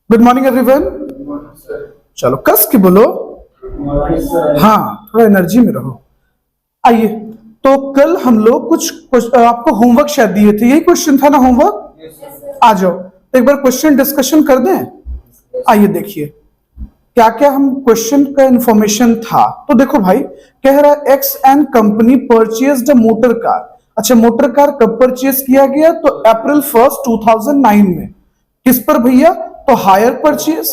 Good morning everyone. चलो कस के बोलो। हाँ, थोड़ा एनर्जी में रहो। आइए, तो कल हम लोग कुछ आपको होमवर्क शायद दिए थे, यही क्वेश्चन था ना होमवर्क। आ जाओ तो एक बार क्वेश्चन डिस्कशन कर दें। आइए देखिए क्या क्या हम क्वेश्चन का इंफॉर्मेशन था। तो देखो भाई, कह रहा है x and company purchased a motor car. अच्छा, मोटर कार कब परचेज किया गया? तो अप्रैल 1 2009 में। किस पर भैया? तो hire purchase,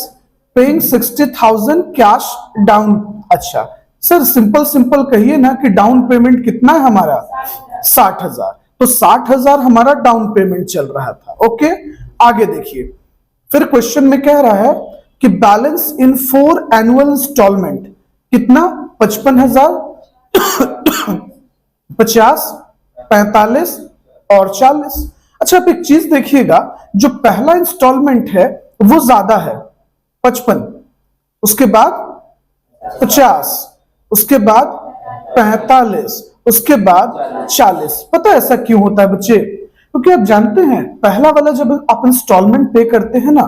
paying 60,000 cash down. अच्छा सर, सिंपल सिंपल कहिए ना कि डाउन पेमेंट कितना है हमारा? 60,000। तो 60,000 हमारा डाउन पेमेंट चल रहा था। ओके, आगे देखिए फिर क्वेश्चन में कह रहा है कि बैलेंस इन 4 एनुअल इंस्टॉलमेंट कितना? 55,000, 50, 45 और 40। अच्छा, आप एक चीज देखिएगा, जो पहला इंस्टॉलमेंट है वो ज्यादा है 55, उसके बाद 50, उसके बाद 45, उसके बाद 40। पता है ऐसा क्यों होता है बच्चे? क्योंकि आप जानते हैं पहला वाला जब आप इंस्टॉलमेंट पे करते हैं ना,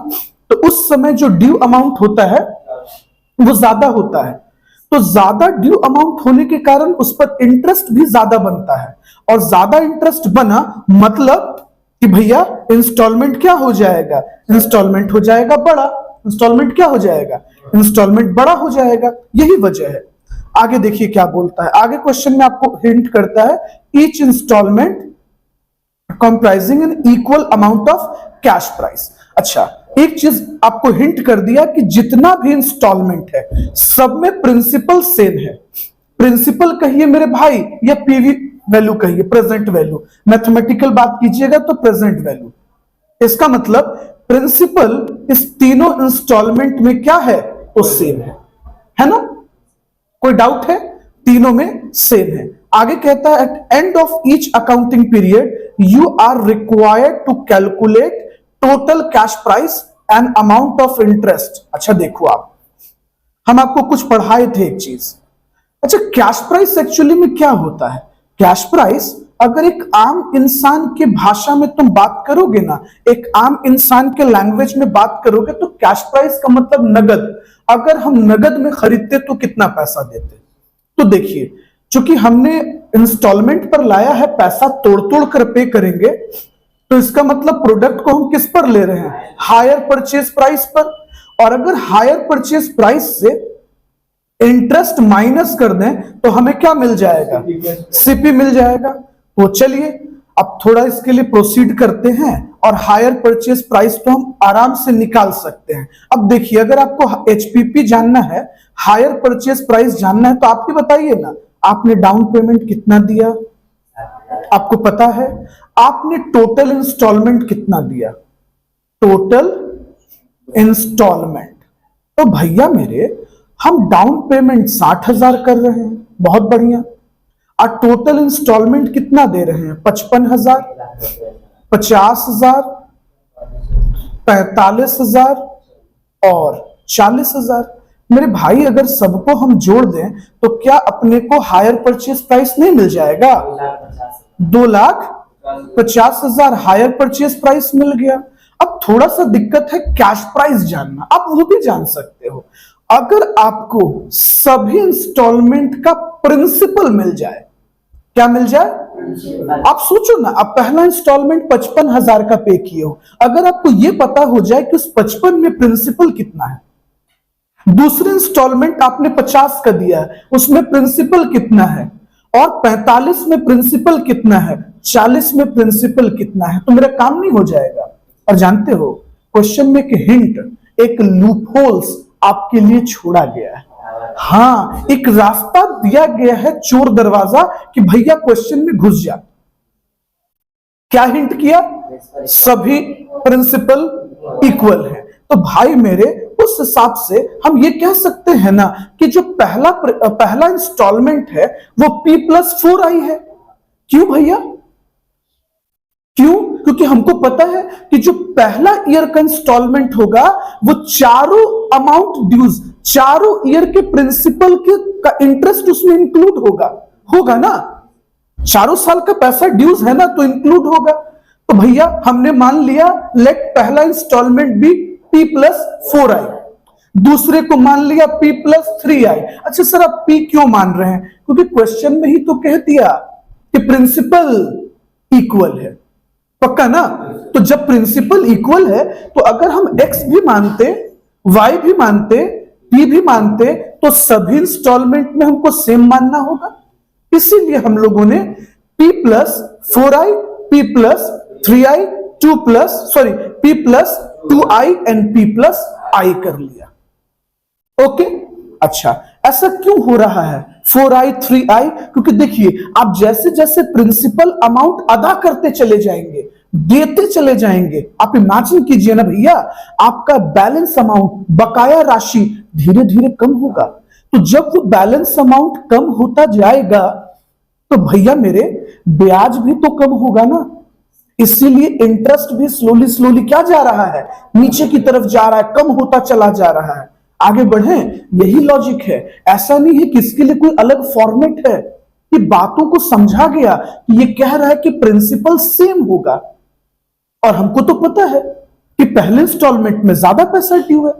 तो उस समय जो ड्यू अमाउंट होता है वो ज्यादा होता है। तो ज्यादा ड्यू अमाउंट होने के कारण उस पर इंटरेस्ट भी ज्यादा बनता है, और ज्यादा इंटरेस्ट बना मतलब कि भैया इंस्टॉलमेंट क्या हो जाएगा? इंस्टॉलमेंट हो जाएगा बड़ा। इंस्टॉलमेंट क्या हो जाएगा? इंस्टॉलमेंट बड़ा हो जाएगा। यही वजह है। आगे देखिए क्या बोलता है। आगे क्वेश्चन में आपको हिंट करता है, each instalment comprising an equal amount of cash price. अच्छा, एक चीज आपको हिंट कर दिया कि जितना भी इंस्टॉलमेंट है सब में प्रिंसिपल सेम है। प्रिंसिपल कहिए मेरे भाई या पीवी वैल्यू कहिए, प्रेजेंट वैल्यू। मैथमेटिकल बात कीजिएगा तो प्रेजेंट वैल्यू। इसका मतलब प्रिंसिपल इस तीनों इंस्टॉलमेंट में क्या है? तो सेम है ना? कोई डाउट है? तीनों में सेम है। आगे कहता है at end of each accounting period you are required to calculate total cash price and amount of interest. अच्छा देखो, हम आपको कुछ पढ़ाए थे एक चीज। अच्छा, कैश प्राइस एक्चुअली में क्या होता है? कैश प्राइस अगर एक आम इंसान के भाषा में तुम बात करोगे ना, एक आम इंसान के लैंग्वेज में बात करोगे, तो कैश प्राइस का मतलब नगद। अगर हम नगद में खरीदते तो कितना पैसा देते? तो देखिए, चूंकि हमने इंस्टॉलमेंट पर लाया है, पैसा तोड़ तोड़ कर पे करेंगे, तो इसका मतलब प्रोडक्ट को हम किस पर ले रहे हैं? हायर परचेज प्राइस पर। और अगर हायर परचेज प्राइस से इंटरेस्ट माइनस कर दें तो हमें क्या मिल जाएगा? सीपी मिल जाएगा। तो चलिए अब थोड़ा इसके लिए प्रोसीड करते हैं, और हायर परचेज प्राइस तो हम आराम से निकाल सकते हैं। अब देखिए, अगर आपको एचपीपी जानना है, हायर परचेज प्राइस जानना है, तो आप ही बताइए ना, आपने डाउन पेमेंट कितना दिया? आपको पता है? आपने टोटल इंस्टॉलमेंट कितना दिया? Total instalment. तो भैया मेरे, हम डाउन पेमेंट 60,000 कर रहे हैं, बहुत बढ़िया। और टोटल इंस्टॉलमेंट कितना दे रहे हैं? 55,000, 50,000, 45,000 और 40,000। मेरे भाई, अगर सबको हम जोड़ दें तो क्या अपने को हायर परचेज प्राइस नहीं मिल जाएगा? 2,50,000 हायर परचेज प्राइस मिल गया। अब थोड़ा सा दिक्कत है कैश प्राइस जानना, आप वो भी जान सकते हो। अगर आपको सभी इंस्टॉलमेंट का प्रिंसिपल मिल जाए, क्या मिल जाए? आप सोचो ना, आप पहला इंस्टॉलमेंट 55,000 का पे किए हो, अगर आपको यह पता हो जाए कि उस 55 में प्रिंसिपल कितना है, दूसरे इंस्टॉलमेंट आपने 50 का दिया है, उसमें प्रिंसिपल कितना है, और 45 में प्रिंसिपल कितना है, 40 में प्रिंसिपल कितना है, तो मेरा काम नहीं हो जाएगा। और जानते हो, क्वेश्चन में एक हिंट, एक लूपहोल्स आपके लिए छोड़ा गया है। हाँ, एक रास्ता दिया गया है, चोर दरवाजा, कि भैया क्वेश्चन में घुस जा। क्या हिंट किया? सभी प्रिंसिपल इक्वल है। तो भाई मेरे, उस हिसाब से हम ये कह सकते हैं ना कि जो पहला इंस्टॉलमेंट है वो P+4 आई है। क्यों भैया? क्यों? क्योंकि हमको पता है कि जो पहला ईयर का इंस्टॉलमेंट होगा वो चारों अमाउंट ड्यूज, चारों ईयर के प्रिंसिपल के का इंटरेस्ट उसमें इंक्लूड होगा ना। चारों साल का पैसा ड्यूज है ना, तो इंक्लूड होगा। तो भैया हमने मान लिया, लेट पहला इंस्टॉलमेंट भी P प्लस 4i, दूसरे को मान लिया P प्लस 3i। अच्छा सर आप P क्यों मान रहे हैं? क्योंकि क्वेश्चन में ही तो कह दिया कि प्रिंसिपल इक्वल है, पक्का ना? तो जब प्रिंसिपल इक्वल है तो अगर हम x भी मानते, y भी मानते, p भी मानते, तो सभी इंस्टॉलमेंट में हमको सेम मानना होगा। इसीलिए हम लोगों ने p plus 4i, p plus 3i, p plus 2i and p plus i कर लिया। ओके अच्छा, ऐसा क्यों हो रहा है 4i 3i? क्योंकि देखिए आप जैसे जैसे प्रिंसिपल अमाउंट अदा करते चले जाएंगे, देते चले जाएंगे, आप इमेजिन कीजिए ना भैया, आपका बैलेंस अमाउंट, बकाया राशि धीरे धीरे कम होगा। तो जब वो बैलेंस अमाउंट कम होता जाएगा तो भैया मेरे ब्याज भी तो कम होगा ना। इसीलिए इंटरेस्ट भी स्लोली स्लोली क्या जा रहा है, नीचे की तरफ जा रहा है, कम होता चला जा रहा है। आगे बढ़े, यही लॉजिक है। ऐसा नहीं है कि इसके लिए कोई अलग फॉर्मेट है, कि बातों को समझा गया कि ये कह रहा है कि प्रिंसिपल सेम होगा। और हमको तो पता है कि पहले इंस्टॉलमेंट में ज्यादा पैसा ड्यू है।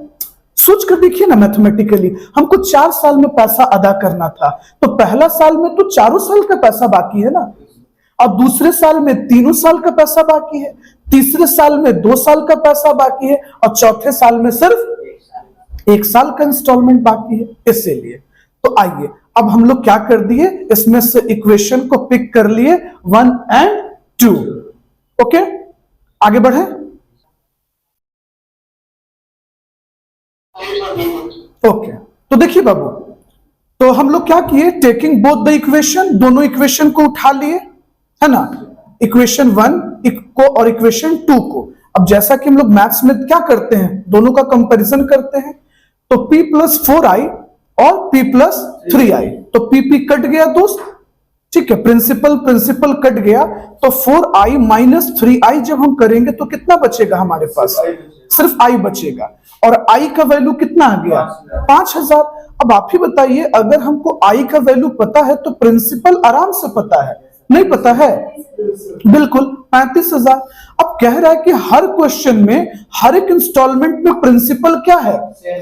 सोच कर देखिए ना मैथमेटिकली, हमको 4 साल में पैसा अदा करना था, तो पहला साल में तो 4 साल का पैसा बाकी है ना, अब दूसरे साल में 3 साल का पैसा बाकी है, तीसरे साल में 2 साल का पैसा बाकी है, और चौथे साल में सिर्फ 1 साल का इंस्टॉलमेंट बाकी है। इसीलिए तो आइए अब हम लोग क्या कर दिए, इसमें से इक्वेशन को पिक कर लिए 1 एंड 2। ओके आगे बढ़े। ओके तो देखिए बाबू, तो हम लोग क्या किए, टेकिंग बोथ द इक्वेशन, दोनों इक्वेशन को उठा लिए, है ना, इक्वेशन 1 को और इक्वेशन 2 को। अब जैसा कि हम लोग मैथ्स में क्या करते हैं, दोनों का कंपैरिजन करते हैं, तो p प्लस 4i और p प्लस 3i, तो p कट गया दोस्त, ठीक है, प्रिंसिपल कट गया, तो 4i माइनस 3i जब हम करेंगे तो कितना बचेगा हमारे पास, सिर्फ i बचेगा, और i का वैल्यू कितना आ गया 5000। अब आप ही बताइए, अगर हमको i का वैल्यू पता है तो प्रिंसिपल आराम से पता है, नहीं पता है, बिल्कुल 35,000। अब कह रहा है कि हर क्वेश्चन में हर एक इंस्टॉलमेंट में प्रिंसिपल क्या है,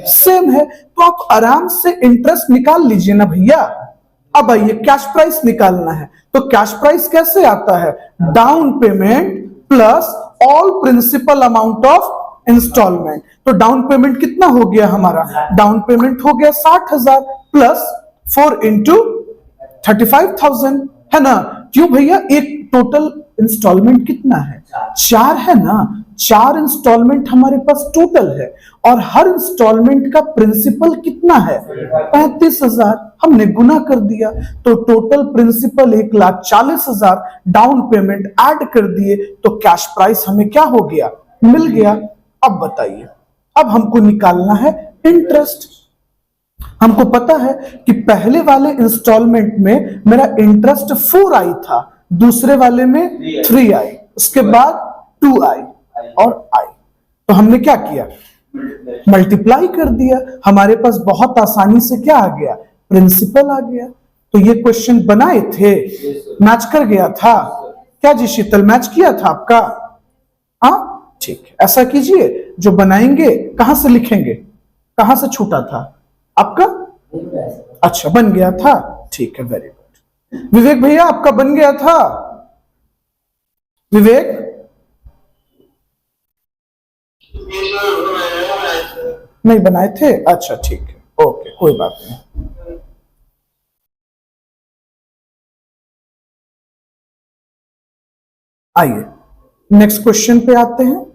सेम है, तो आप आराम से इंटरेस्ट निकाल लीजिए ना भैया। अब आइए कैश प्राइस निकालना है, तो कैश प्राइस कैसे आता है, down payment plus all principal amount of instalment. तो डाउन पेमेंट कितना हो गया हमारा, डाउन पेमेंट हो गया 60,000 प्लस 4 इंटू 35,000, है ना। क्यों भैया, एक टोटल इंस्टॉलमेंट कितना है, 4 है ना, 4 इंस्टॉलमेंट हमारे पास टोटल है, और हर इंस्टॉलमेंट का प्रिंसिपल कितना है 35,000, हमने गुना कर दिया, तो total principal 1,40,000, down payment add कर दिए, तो कैश प्राइस हमें क्या हो गया, मिल गया। अब बताइए, अब हमको निकालना है इंटरेस्ट। हमको पता है कि पहले वाले इंस्टॉलमेंट में मेरा इंटरेस्ट 4i था, दूसरे वाले में 3i, उसके बाद 2i और i, तो हमने क्या किया, मल्टीप्लाई कर दिया, हमारे पास बहुत आसानी से क्या आ गया, प्रिंसिपल आ गया। तो ये क्वेश्चन बनाए थे, मैच कर गया था क्या जी शीतल, मैच किया था आपका, हाँ ठीक है, ऐसा कीजिए, जो बनाएंगे कहां से लिखेंगे, कहां से छूटा था आपका, अच्छा बन गया था, ठीक है, वेरी गुड। विवेक भैया आपका बन गया था, विवेक नहीं बनाए थे, अच्छा ठीक है, ओके कोई बात नहीं। आइए नेक्स्ट क्वेश्चन पे आते हैं,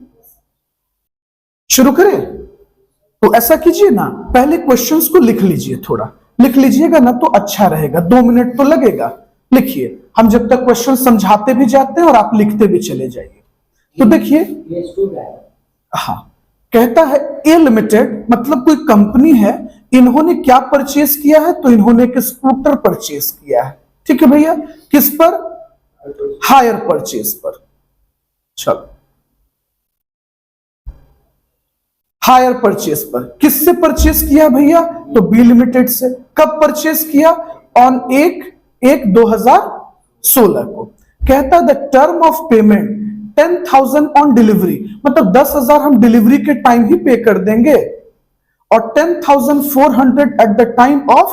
शुरू करें। तो ऐसा कीजिए ना, पहले क्वेश्चंस को लिख लीजिए, थोड़ा लिख लीजिएगा ना तो अच्छा रहेगा, 2 मिनट तो लगेगा, लिखिए, हम जब तक क्वेश्चन समझाते भी जाते हैं और आप लिखते भी चले जाइए। तो देखिए, हाँ कहता है ए लिमिटेड, मतलब कोई कंपनी है, इन्होंने क्या परचेज किया है, तो इन्होंने एक स्कूटर परचेज किया है, ठीक है भैया, किस पर, हायर परचेज पर, चलो हायर परचेज पर, किससे परचेज किया भैया, तो बी लिमिटेड से। कब परचेज किया, ऑन 1/1/2016 को। कहता the term of payment, 10,000 on delivery, मतलब 10,000 हम डिलीवरी के टाइम ही पे कर देंगे, और 10,400 at the time of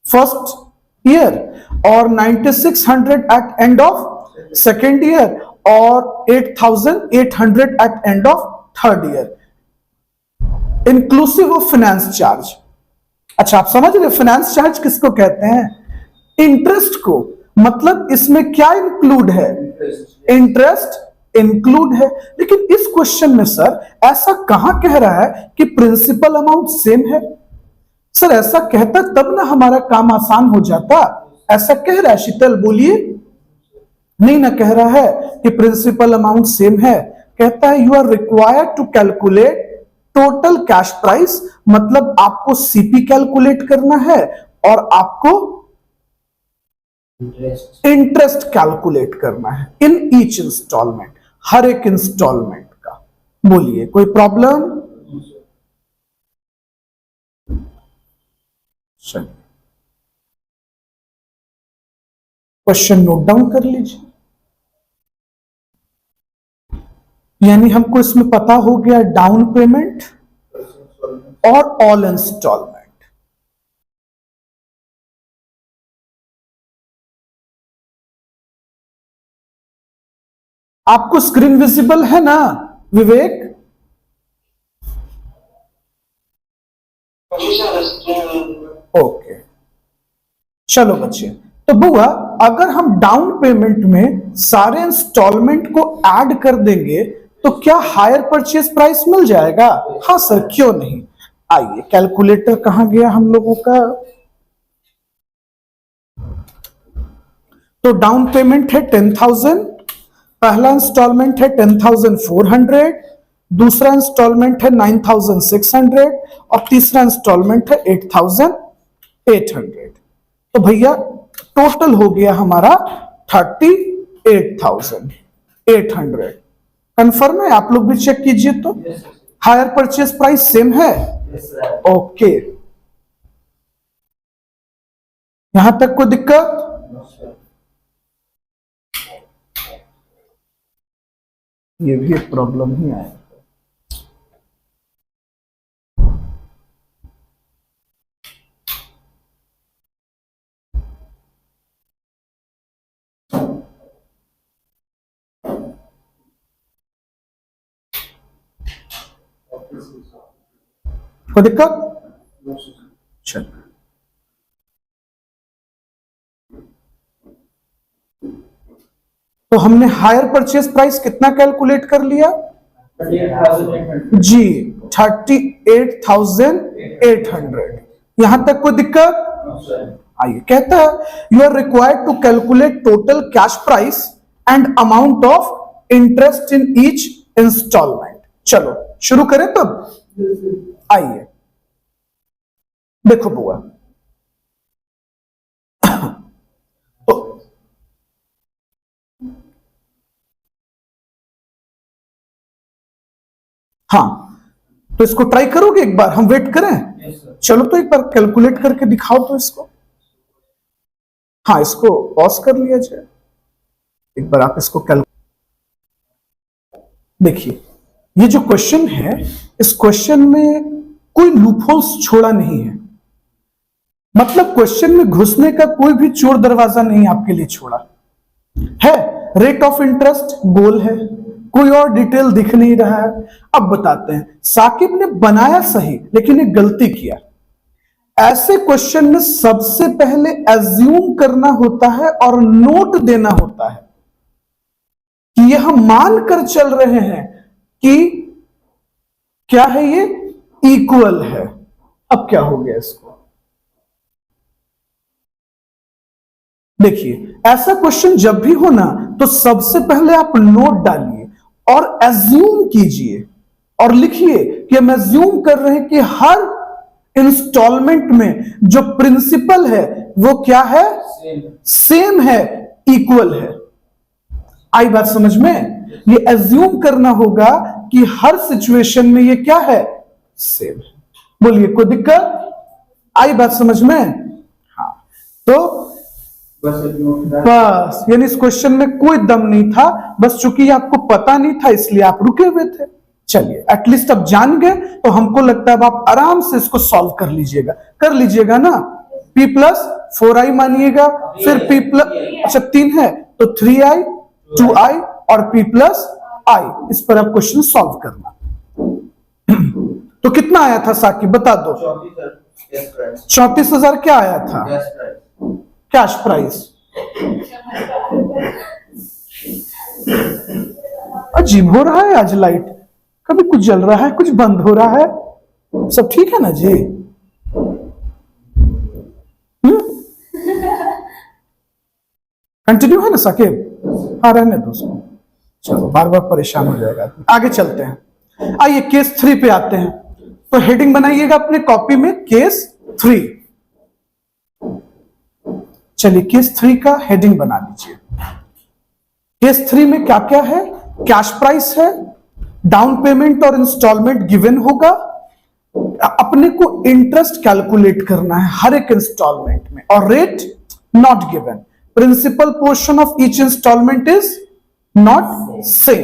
first year, और 9,600 at end of second year, और 8,800 at end of third year, inclusive of finance charge. अच्छा, आप समझ रहे फाइनेंस चार्ज किसको कहते हैं? इंटरेस्ट को। मतलब इसमें क्या इंक्लूड है? इंटरेस्ट इंक्लूड है। लेकिन इस क्वेश्चन में सर ऐसा कहां कह रहा है कि प्रिंसिपल अमाउंट सेम है? सर ऐसा कहता तब ना हमारा काम आसान हो जाता। ऐसा कह रहा है शीतल, बोलिए। नहीं ना कह रहा है कि प्रिंसिपल अमाउंट सेम है, कहता है you are required to calculate total cash price, मतलब आपको सीपी कैलकुलेट करना है और आपको इंटरेस्ट कैलकुलेट करना है इन ईच इंस्टॉलमेंट, हर एक इंस्टॉलमेंट का। बोलिए, कोई प्रॉब्लम? चलिए क्वेश्चन नोट डाउन कर लीजिए। यानी हमको इसमें पता हो गया डाउन पेमेंट और ऑल इंस्टॉलमेंट। आपको स्क्रीन विजिबल है ना विवेक? ओके, चलो बच्चे, तो बुआ अगर हम डाउन पेमेंट में सारे इंस्टॉलमेंट को ऐड कर देंगे तो क्या हायर परचेज प्राइस मिल जाएगा? हाँ सर, क्यों नहीं। आइए, कैलकुलेटर कहां गया हम लोगों का? तो डाउन पेमेंट है 10,000, पहला इंस्टॉलमेंट है 10,400, दूसरा इंस्टॉलमेंट है 9,600 और तीसरा इंस्टॉलमेंट है 8,800। तो भैया टोटल हो गया हमारा 38,800। कंफर्म है? आप लोग भी चेक कीजिए। तो हायर परचेज प्राइस सेम है? ओके, यहां तक कोई दिक्कत? ये भी एक प्रॉब्लम ही आया। कोई दिक्कत? चल, तो हमने हायर परचेज प्राइस कितना कैलकुलेट कर लिया जी? 38,800। यहां तक कोई दिक्कत? आइए, कहता है you are required to calculate total cash price and amount of interest in each instalment. चलो शुरू करें तब। आइए देखो बुआ, तो हाँ, तो इसको ट्राई करोगे एक बार? हम वेट करें? चलो तो एक बार कैलकुलेट करके दिखाओ तो इसको। हाँ, इसको पॉज कर लिया जाए, एक बार आप इसको देखिए। ये जो क्वेश्चन है, इस क्वेश्चन में कोई लूपहोल्स छोड़ा नहीं है। मतलब क्वेश्चन में घुसने का कोई भी चोर दरवाजा नहीं आपके लिए छोड़ा है। रेट ऑफ इंटरेस्ट गोल है, कोई और डिटेल दिख नहीं रहा है। अब बताते हैं, साकिब ने बनाया सही लेकिन एक गलती किया। ऐसे क्वेश्चन में सबसे पहले एज्यूम करना होता है और नोट देना होता है कि यह मानकर चल रहे हैं कि क्या है, ये इक्वल है। अब क्या हो गया इसको? देखिए, ऐसा क्वेश्चन जब भी हो ना तो सबसे पहले आप नोट डालिए और एज्यूम कीजिए और लिखिए कि हम एज्यूम कर रहे हैं कि हर इंस्टॉलमेंट में जो प्रिंसिपल है वो क्या है? सेम है, इक्वल है। आई बात समझ में? ये एज्यूम करना होगा कि हर सिचुएशन में ये क्या है? सेम है। बोलिए, कोई दिक्कत? आई बात समझ में? हाँ, तो बस, यानी इस क्वेश्चन में कोई दम नहीं था, बस चूंकि आपको पता नहीं था इसलिए आप रुके हुए थे। चलिए, एटलीस्ट अब जान गए तो हमको लगता है अब आप आराम से इसको सॉल्व कर लीजिएगा ना। p प्लस 4i मानिएगा, फिर p प्लस, अच्छा 3 है तो 3i 2i और p प्लस i, इस पर आप क्वेश्चन सॉल्व करना। तो कितना आया था साकिब, बता दो। 34,000 क्या आया था कैश प्राइस। अजीब हो रहा है आज लाइट, कभी कुछ जल रहा है कुछ बंद हो रहा है, सब ठीक है ना जी? कंटिन्यू है ना साकिब? हाँ रहने दो उसको, चलो बार बार परेशान हो जाएगा। आगे चलते हैं, आइए केस 3 पे आते हैं। तो हेडिंग बनाइएगा अपने कॉपी में केस 3। चलिए केस 3 का हेडिंग बना लीजिए। केस 3 में क्या क्या है? कैश प्राइस है, डाउन पेमेंट और इंस्टॉलमेंट गिवन होगा, अपने को इंटरेस्ट कैलकुलेट करना है हर एक इंस्टॉलमेंट में, और rate not given. Principal portion of each instalment is not same.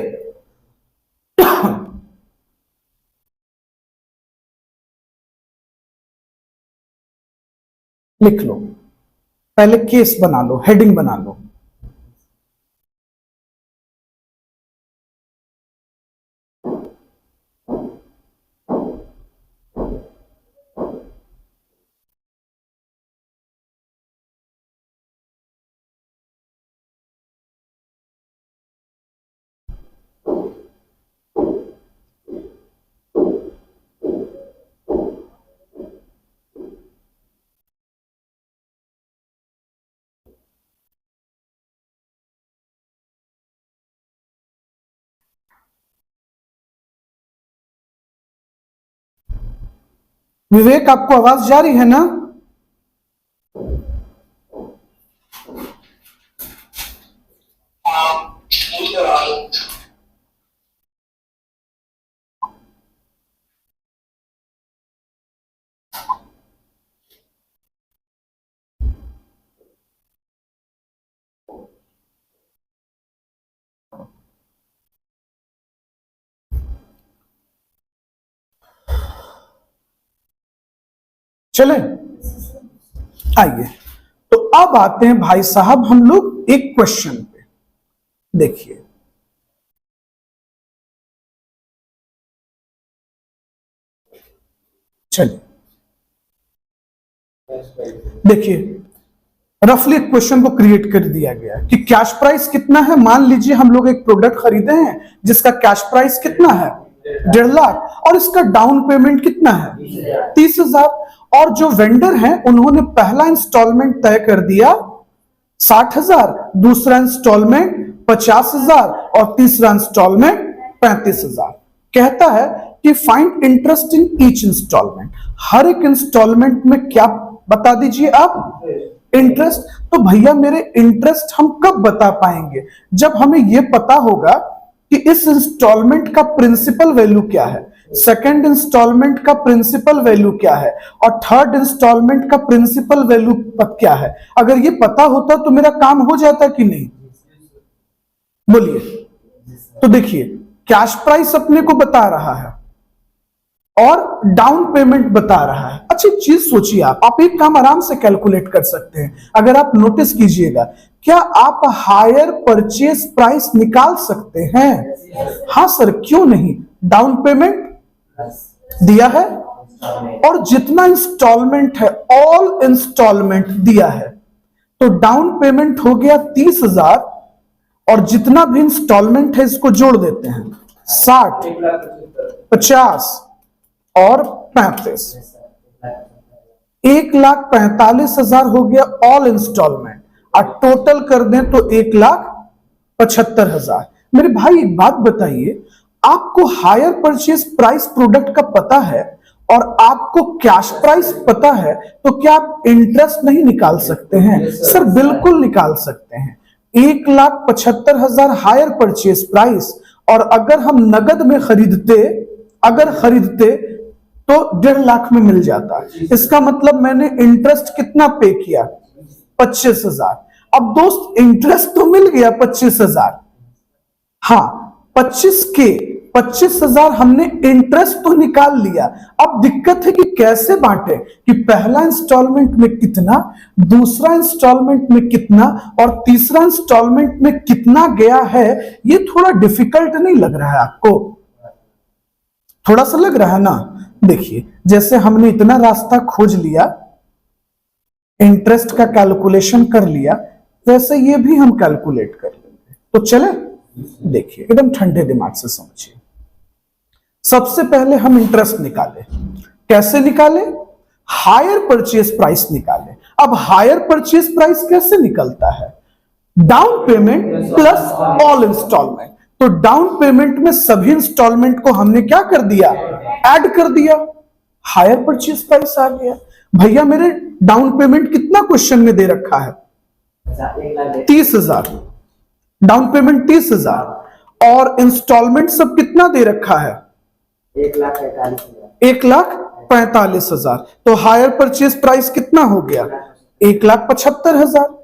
लिख लो, पहले केस बना लो, हेडिंग बना लो। विवेक, आपको आवाज जा रही है ना? चले आइए, तो अब आते हैं भाई साहब हम लोग एक क्वेश्चन पे। देखिए चलिए, देखिए रफली एक क्वेश्चन को क्रिएट कर दिया गया है कि कैश प्राइस कितना है। मान लीजिए हम लोग एक प्रोडक्ट खरीदे हैं जिसका कैश प्राइस कितना है 1.5 लाख, और इसका डाउन पेमेंट कितना है 30,000, और जो वेंडर हैं उन्होंने पहला इंस्टॉलमेंट तय कर दिया 60,000, दूसरा इंस्टॉलमेंट 50,000 और तीसरा इंस्टॉलमेंट 35,000। कहता है कि find interest in each instalment. हर एक इंस्टॉलमेंट में क्या बता दीजिए आप? इंटरेस्ट। तो भैया मेरे इंटरेस्ट हम कब बता पाएंगे? जब हमें यह पता होगा कि इस इंस्टॉलमेंट का प्रिंसिपल वैल्यू क्या है, सेकंड इंस्टॉलमेंट का प्रिंसिपल वैल्यू क्या है, और थर्ड इंस्टॉलमेंट का प्रिंसिपल वैल्यू क्या है। अगर ये पता होता तो मेरा काम हो जाता कि नहीं? बोलिए। तो देखिए कैश प्राइस अपने को बता रहा है और डाउन पेमेंट बता रहा है। अच्छी चीज सोचिए, आप एक काम आराम से कैलकुलेट कर सकते हैं। अगर आप नोटिस कीजिएगा, क्या आप हायर परचेज प्राइस निकाल सकते हैं? हाँ सर, क्यों नहीं। डाउन पेमेंट दिया है और जितना इंस्टॉलमेंट है ऑल इंस्टॉलमेंट दिया है, तो डाउन पेमेंट हो गया 30,000 और जितना भी इंस्टॉलमेंट है इसको जोड़ देते हैं 60, 50 और 35, 1,45,000 हो गया ऑल इंस्टॉलमेंट, और टोटल कर दें तो 1,75,000। मेरे भाई एक बात बताइए, आपको हायर परचेज प्राइस प्रोडक्ट का पता है और आपको कैश प्राइस पता है, तो क्या आप इंटरेस्ट नहीं निकाल सकते हैं? सर बिल्कुल निकाल सकते हैं। 1,75,000 हायर परचेज प्राइस, और अगर हम नगद में खरीदते तो 1.5 लाख में मिल जाता। इसका मतलब मैंने इंटरेस्ट कितना पे किया? 25,000। अब दोस्त इंटरेस्ट तो मिल गया 25,000, हाँ 25,000 हमने इंटरेस्ट तो निकाल लिया। अब दिक्कत है कि कैसे बांटे, कि पहला इंस्टॉलमेंट में कितना, दूसरा इंस्टॉलमेंट में कितना और तीसरा इंस्टॉलमेंट में कितना गया है। ये थोड़ा डिफिकल्ट नहीं लग रहा है आपको? थोड़ा सा लग रहा है ना? देखिए, जैसे हमने इतना रास्ता खोज लिया, इंटरेस्ट का कैलकुलेशन कर लिया, वैसे ये भी हम कैलकुलेट कर लेंगे। तो चले, देखिए एकदम ठंडे दिमाग से समझिए। सबसे पहले हम इंटरेस्ट निकाले। कैसे निकाले? हायर परचेज प्राइस निकाले। अब हायर परचेज प्राइस कैसे निकलता है? Down payment plus all instalment. तो डाउन पेमेंट में सभी इंस्टॉलमेंट को हमने क्या कर दिया? ऐड कर दिया। हायर परचेज प्राइस आ गया। भैया मेरे डाउन पेमेंट कितना क्वेश्चन में दे रखा है? 30,000। डाउन पेमेंट 30,000 और इंस्टॉलमेंट सब कितना दे रखा है? 1,45,000। तो हायर परचेज प्राइस कितना हो गया? 1,75,000।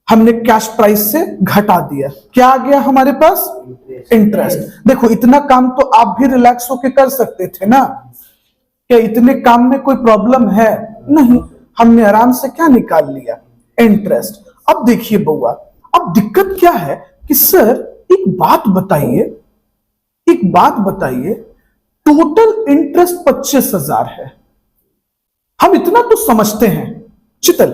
हमने कैश प्राइस से घटा दिया। क्या आ गया हमारे पास? इंटरेस्ट। देखो इतना काम तो आप भी रिलैक्स होकर कर सकते थे ना। क्या इतने काम में कोई प्रॉब्लम है? नहीं, हमने आराम से क्या निकाल लिया? इंटरेस्ट। अब देखिए बउआ, अब दिक्कत क्या है कि सर एक बात बताइए, टोटल इंटरेस्ट 25,000 है। हम इतना तो समझते हैं चितल,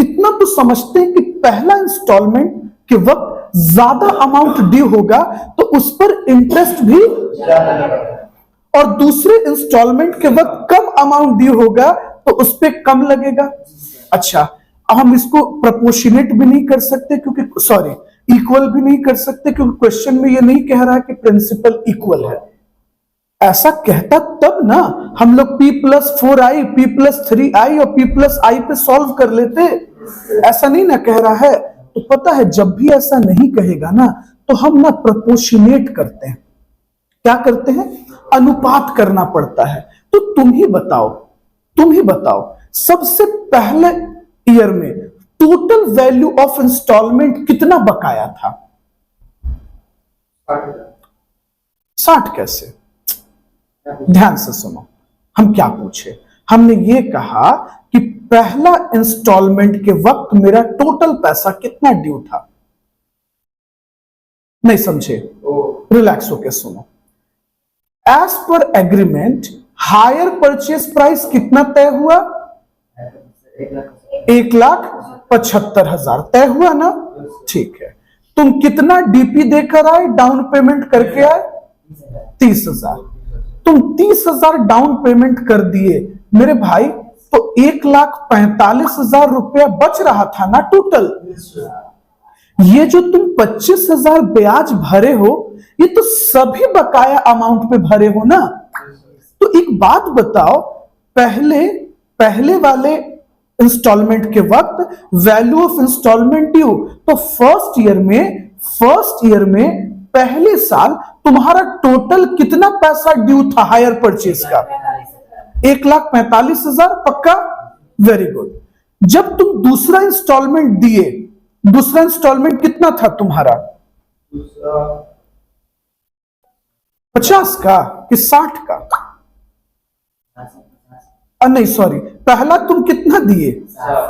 इतना तो समझते हैं कि पहला इंस्टॉलमेंट के वक्त ज्यादा अमाउंट ड्यू होगा तो उस पर इंटरेस्ट भी, और दूसरे इंस्टॉलमेंट के वक्त कम अमाउंट ड्यू होगा तो उस पर कम लगेगा। अच्छा, हम इसको प्रोपोर्शनेट भी नहीं कर सकते क्योंकि, सॉरी, इक्वल भी नहीं कर सकते क्योंकि क्वेश्चन में ये नहीं कह रहा कि प्रिंसिपल इक्वल है। ऐसा कहता तब ना हम लोग P+4i, P+3i और P+i पे सॉल्व कर लेते। ऐसा नहीं ना कह रहा है। तो पता है जब भी ऐसा नहीं कहेगा ना तो हम ना प्रोपोर्शनेट करते हैं। क्या करते हैं? अनुपात करना पड़ता है। तो तुम ही बताओ सबसे पहले ईयर में टोटल वैल्यू ऑफ इंस्टॉलमेंट कितना बकाया था? 60 कैसे? ध्यान से सुनो, हम क्या पूछे? हमने ये कहा कि पहला इंस्टॉलमेंट के वक्त मेरा टोटल पैसा कितना ड्यू था। नहीं समझे? रिलैक्स होके सुनो। As per agreement hire purchase price कितना तय हुआ? 1,75,000 तय हुआ ना? ठीक है। तुम कितना डीपी देकर आए, डाउन पेमेंट करके आए? 30,000। तुम 30,000 डाउन पेमेंट कर दिए मेरे भाई, तो 1,45,000 रुपया बच रहा था ना टोटल। ये जो तुम 25,000 ब्याज भरे हो ये तो सभी बकाया अमाउंट पे भरे हो ना। तो एक बात बताओ, पहले वाले इंस्टॉलमेंट के वक्त वैल्यू ऑफ इंस्टॉलमेंट ड्यू, तो फर्स्ट ईयर में पहले साल तुम्हारा टोटल कितना पैसा ड्यू था हायर परचेज का? 1,45,000 पक्का? Very good. जब तुम दूसरा इंस्टॉलमेंट दिए, दूसरा इंस्टॉलमेंट कितना था तुम्हारा? 50 का कि 60 का? नहीं सॉरी, पहला तुम कितना दिए?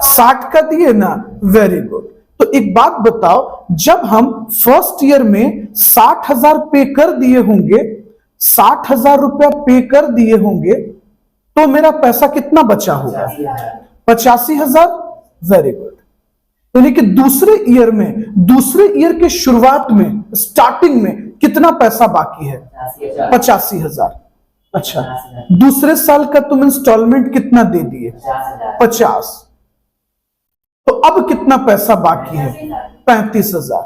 60 का दिए ना? Very good. तो एक बात बताओ, जब हम फर्स्ट ईयर में 60,000 पे कर दिए होंगे, 60,000 रुपया पे कर दिए होंगे, तो मेरा पैसा कितना बचा होगा? 85,000। Very good. यानी कि दूसरे ईयर के शुरुआत में, स्टार्टिंग में कितना पैसा बाकी है? 85,000। अच्छा, दूसरे साल का तुम इंस्टॉलमेंट कितना दे दिए? 50। तो अब कितना पैसा बाकी है? 35,000।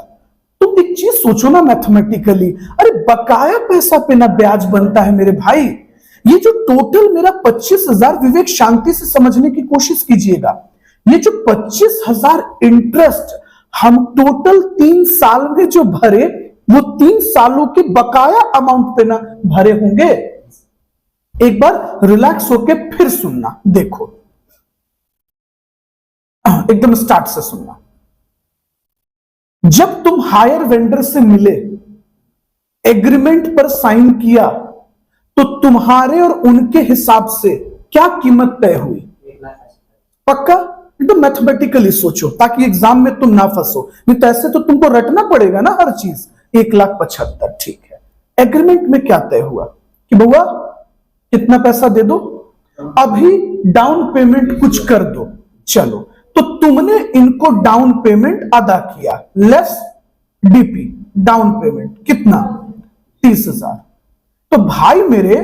तुम एक चीज सोचो ना मैथमेटिकली, अरे बकाया पैसा पे ना ब्याज बनता है मेरे भाई। ये जो टोटल मेरा 25,000, विवेक शांति से समझने की कोशिश कीजिएगा, ये जो 25,000 इंटरेस्ट हम टोटल 3 साल में जो भरे, वो 3 सालों के बकाया अमाउंट पे ना भरे होंगे। एक बार रिलैक्स होके फिर सुनना, देखो एकदम स्टार्ट से सुनना। जब तुम हायर वेंडर से मिले, एग्रीमेंट पर साइन किया, तो तुम्हारे और उनके हिसाब से क्या कीमत तय हुई? पक्का? एकदम मैथमेटिकली सोचो ताकि एग्जाम में तुम ना फंसो, नहीं तो ऐसे तो तुमको रटना पड़ेगा ना हर चीज। 1,75,000, ठीक है। एग्रीमेंट में क्या तय हुआ कि बउआ कितना पैसा दे दो, अभी डाउन पेमेंट कुछ कर दो। चलो, तो तुमने इनको डाउन पेमेंट अदा किया, लेस डीपी। डाउन पेमेंट कितना? 30,000। तो भाई मेरे,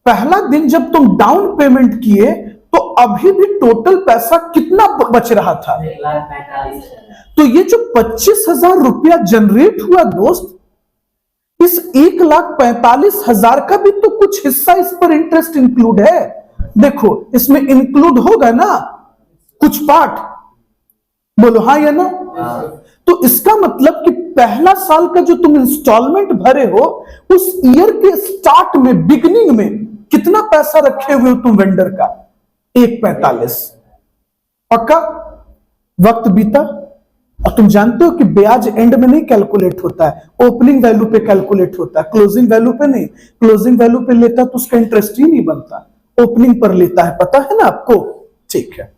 पहला दिन जब तुम डाउन पेमेंट किए तो अभी भी टोटल पैसा कितना बच रहा था? 1,45,000। तो ये जो 25,000 रुपया जनरेट हुआ दोस्त, इस 1,45,000 का भी तो कुछ हिस्सा इस पर इंटरेस्ट इंक्लूड है। देखो, इसमें इंक्लूड होगा ना कुछ पार्ट, बोलो हाँ या ना? तो इसका मतलब कि पहला साल का जो तुम इंस्टॉलमेंट भरे हो, उस ईयर के स्टार्ट में, बिगिनिंग में कितना पैसा रखे हुए हो तुम वेंडर का? 1,45,000। पक्का? वक्त बीता और तुम जानते हो कि ब्याज एंड में नहीं कैलकुलेट होता है, ओपनिंग वैल्यू पे कैलकुलेट होता है, क्लोजिंग वैल्यू पे नहीं। क्लोजिंग वैल्यू पे लेता तो उसका इंटरेस्ट ही नहीं बनता, ओपनिंग पर लेता है, पता है ना आपको? ठीक है,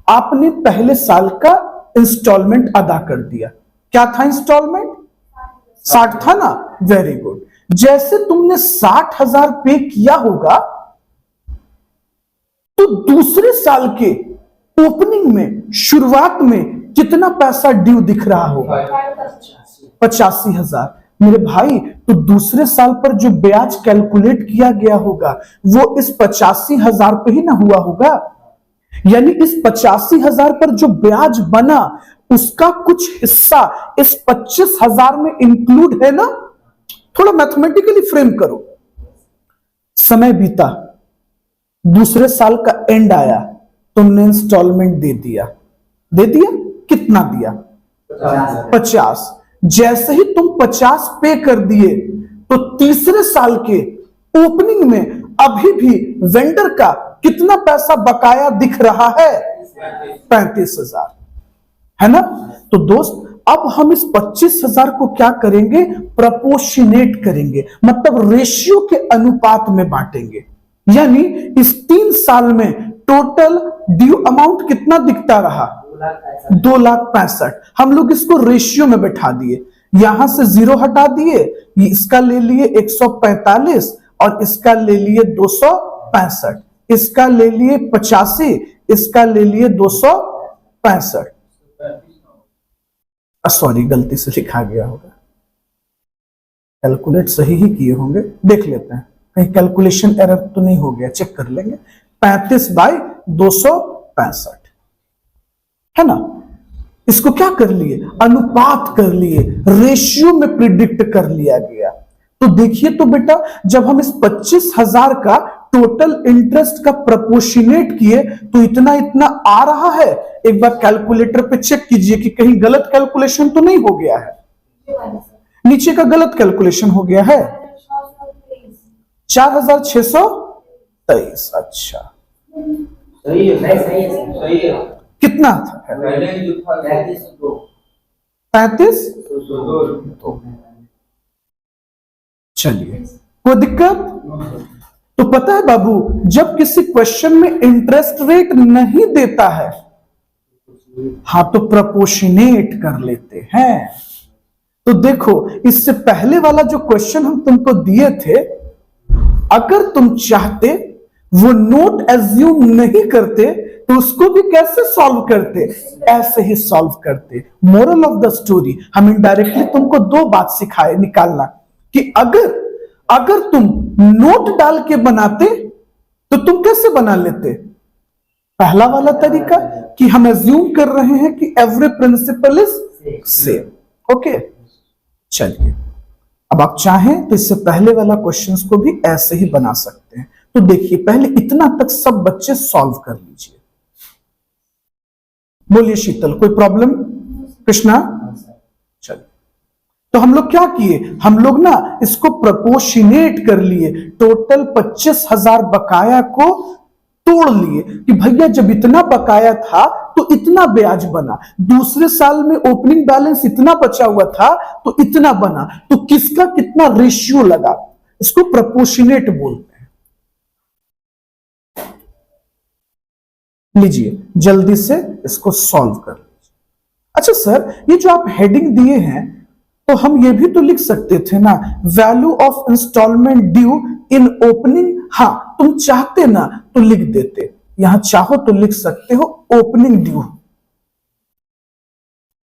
आपने पहले साल का इंस्टॉलमेंट अदा कर दिया। क्या था इंस्टॉलमेंट? 60 था ना? Very good. जैसे तुमने 60,000 पे किया होगा, तो दूसरे साल के ओपनिंग में, शुरुआत में कितना पैसा ड्यू दिख रहा होगा? 85,000। मेरे भाई, तो दूसरे साल पर जो ब्याज कैलकुलेट किया गया होगा वो इस 85,000 पे ही ना हुआ होगा। यानी इस 85,000 पर जो ब्याज बना उसका कुछ हिस्सा इस 25,000 में इंक्लूड है ना? थोड़ा मैथमेटिकली फ्रेम करो। समय बीता, दूसरे साल का एंड आया, तुमने इंस्टॉलमेंट दे दिया। दे दिया? कितना दिया? 50। जैसे ही तुम 50 पे कर दिए, तो तीसरे साल के ओपनिंग में अभी भी वेंडर का कितना पैसा बकाया दिख रहा है? 35,000, है ना? तो दोस्त, अब हम इस 25,000 को क्या करेंगे? प्रपोर्शनेट करेंगे, मतलब रेशियो के अनुपात में बांटेंगे। यानी इस 3 साल में टोटल ड्यू अमाउंट कितना दिखता रहा? 2,65,000। हम लोग इसको रेशियो में बैठा दिए, यहां से 0 हटा दिए, इसका ले लिए 145 और इसका ले लिए 265, इसका ले लिए 85, इसका ले लिए 265। सॉरी, गलती से लिखा गया होगा, कैलकुलेट सही ही किए होंगे, देख लेते हैं कहीं कैलकुलेशन एरर तो नहीं हो गया, चेक कर लेंगे। 35/265, है ना? इसको क्या कर लिए? अनुपात कर लिए, रेशियो में प्रिडिक्ट कर लिया गया। तो देखिए तो बेटा, जब हम इस 25,000 का टोटल इंटरेस्ट का प्रपोर्शनेट किए तो इतना इतना आ रहा है। एक बार कैलकुलेटर पे चेक कीजिए कि कहीं गलत कैलकुलेशन तो नहीं हो गया है। नीचे का गलत कैलकुलेशन हो गया है। 4,623। अच्छा, सही है, सही है। कितना था? 35। चलिए, कोई दिक्कत? तो पता है बाबू, जब किसी क्वेश्चन में इंटरेस्ट रेट नहीं देता है, हाँ, तो प्रपोर्शनेट कर लेते हैं। तो देखो, इससे पहले वाला जो क्वेश्चन हम तुमको दिए थे, अगर तुम चाहते वो नोट एज्यूम नहीं करते तो उसको भी कैसे सॉल्व करते? ऐसे ही सॉल्व करते। मोरल ऑफ द स्टोरी, हम इनडायरेक्टली तुमको 2 बात सिखाए निकालना कि अगर तुम नोट डाल के बनाते तो तुम कैसे बना लेते? पहला वाला तरीका कि हम एज्यूम कर रहे हैं कि every principal is same. Okay, चलिए, अब आप चाहें तो इससे पहले वाला क्वेश्चंस को भी ऐसे ही बना सकते हैं। तो देखिए, पहले इतना तक सब बच्चे सॉल्व कर लीजिए। बोलिए शीतल, कोई प्रॉब्लम? कृष्णा? चलिए, तो हम लोग क्या किए? हम लोग ना इसको प्रपोर्शनेट कर लिए। टोटल 25,000 बकाया को तोड़ लिए कि भैया जब इतना बकाया था तो इतना ब्याज बना, दूसरे साल में ओपनिंग बैलेंस इतना बचा हुआ था तो इतना बना, तो किसका कितना रेशियो लगा, इसको प्रोपोर्शनेट बोलते हैं। लीजिए जल्दी से इसको सॉल्व कर लीजिए। अच्छा सर, ये जो आप हेडिंग दिए हैं तो हम ये भी तो लिख सकते थे ना, value of instalment due in opening. हाँ, तुम चाहते ना तो लिख देते, यहां चाहो तो लिख सकते हो ओपनिंग ड्यू।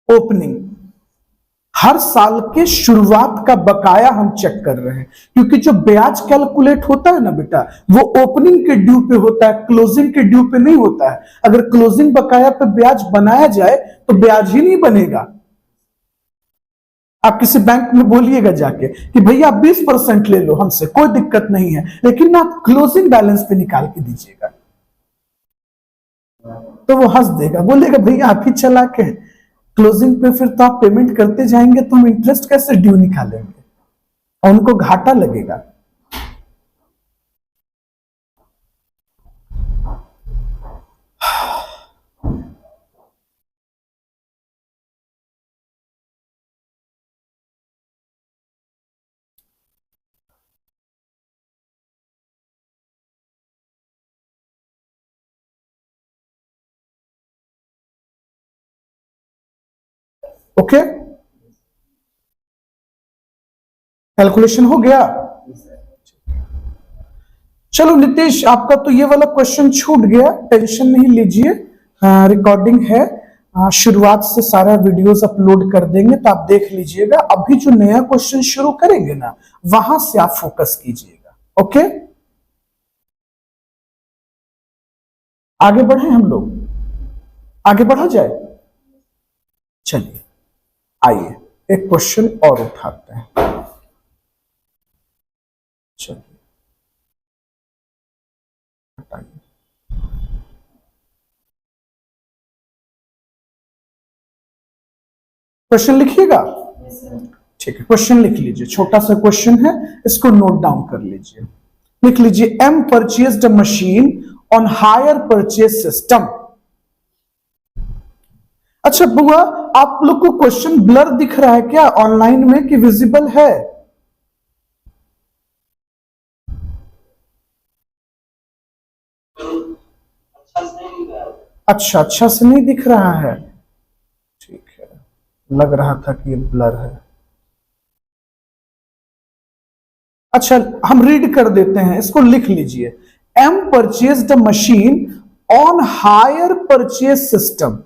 ओपनिंग हर साल के शुरुआत का बकाया हम चेक कर रहे हैं, क्योंकि जो ब्याज कैलकुलेट होता है ना बेटा, वो ओपनिंग के ड्यू पे होता है, क्लोजिंग के ड्यू पे नहीं होता है। अगर क्लोजिंग बकाया पे ब्याज बनाया जाए तो ब्याज ही नहीं बनेगा। आप किसी बैंक में बोलिएगा जाके कि भैया आप 20% ले लो हमसे, कोई दिक्कत नहीं है, लेकिन आप क्लोजिंग बैलेंस पे निकाल के दीजिएगा, तो वो हंस देगा, बोलेगा भैया आप ही चालाक हैं, क्लोजिंग पे फिर तो आप पेमेंट करते जाएंगे तो हम इंटरेस्ट कैसे ड्यू निकालेंगे, और उनको घाटा लगेगा। ओके, कैलकुलेशन हो गया। चलो नीतीश, आपका तो ये वाला क्वेश्चन छूट गया, टेंशन नहीं लीजिए, रिकॉर्डिंग है, शुरुआत से सारा वीडियोस अपलोड कर देंगे तो आप देख लीजिएगा। अभी जो नया क्वेश्चन शुरू करेंगे ना, वहां से आप फोकस कीजिएगा। ओके, आगे बढ़े हम लोग, आगे बढ़ा जाए। चलिए आइए एक क्वेश्चन और उठाते हैं। चलिए क्वेश्चन लिखिएगा। ठीक है, क्वेश्चन लिख लीजिए, छोटा सा क्वेश्चन है, इसको नोट डाउन कर लीजिए। लिख लीजिए, M purchased a machine on hire purchase system. अच्छा बुआ, आप लोग को क्वेश्चन ब्लर दिख रहा है क्या ऑनलाइन में, कि विजिबल है? अच्छा, अच्छा से नहीं दिख रहा है, ठीक है, लग रहा था कि ये ब्लर है। अच्छा, हम रीड कर देते हैं, इसको लिख लीजिए, M purchased a machine on hire purchase system.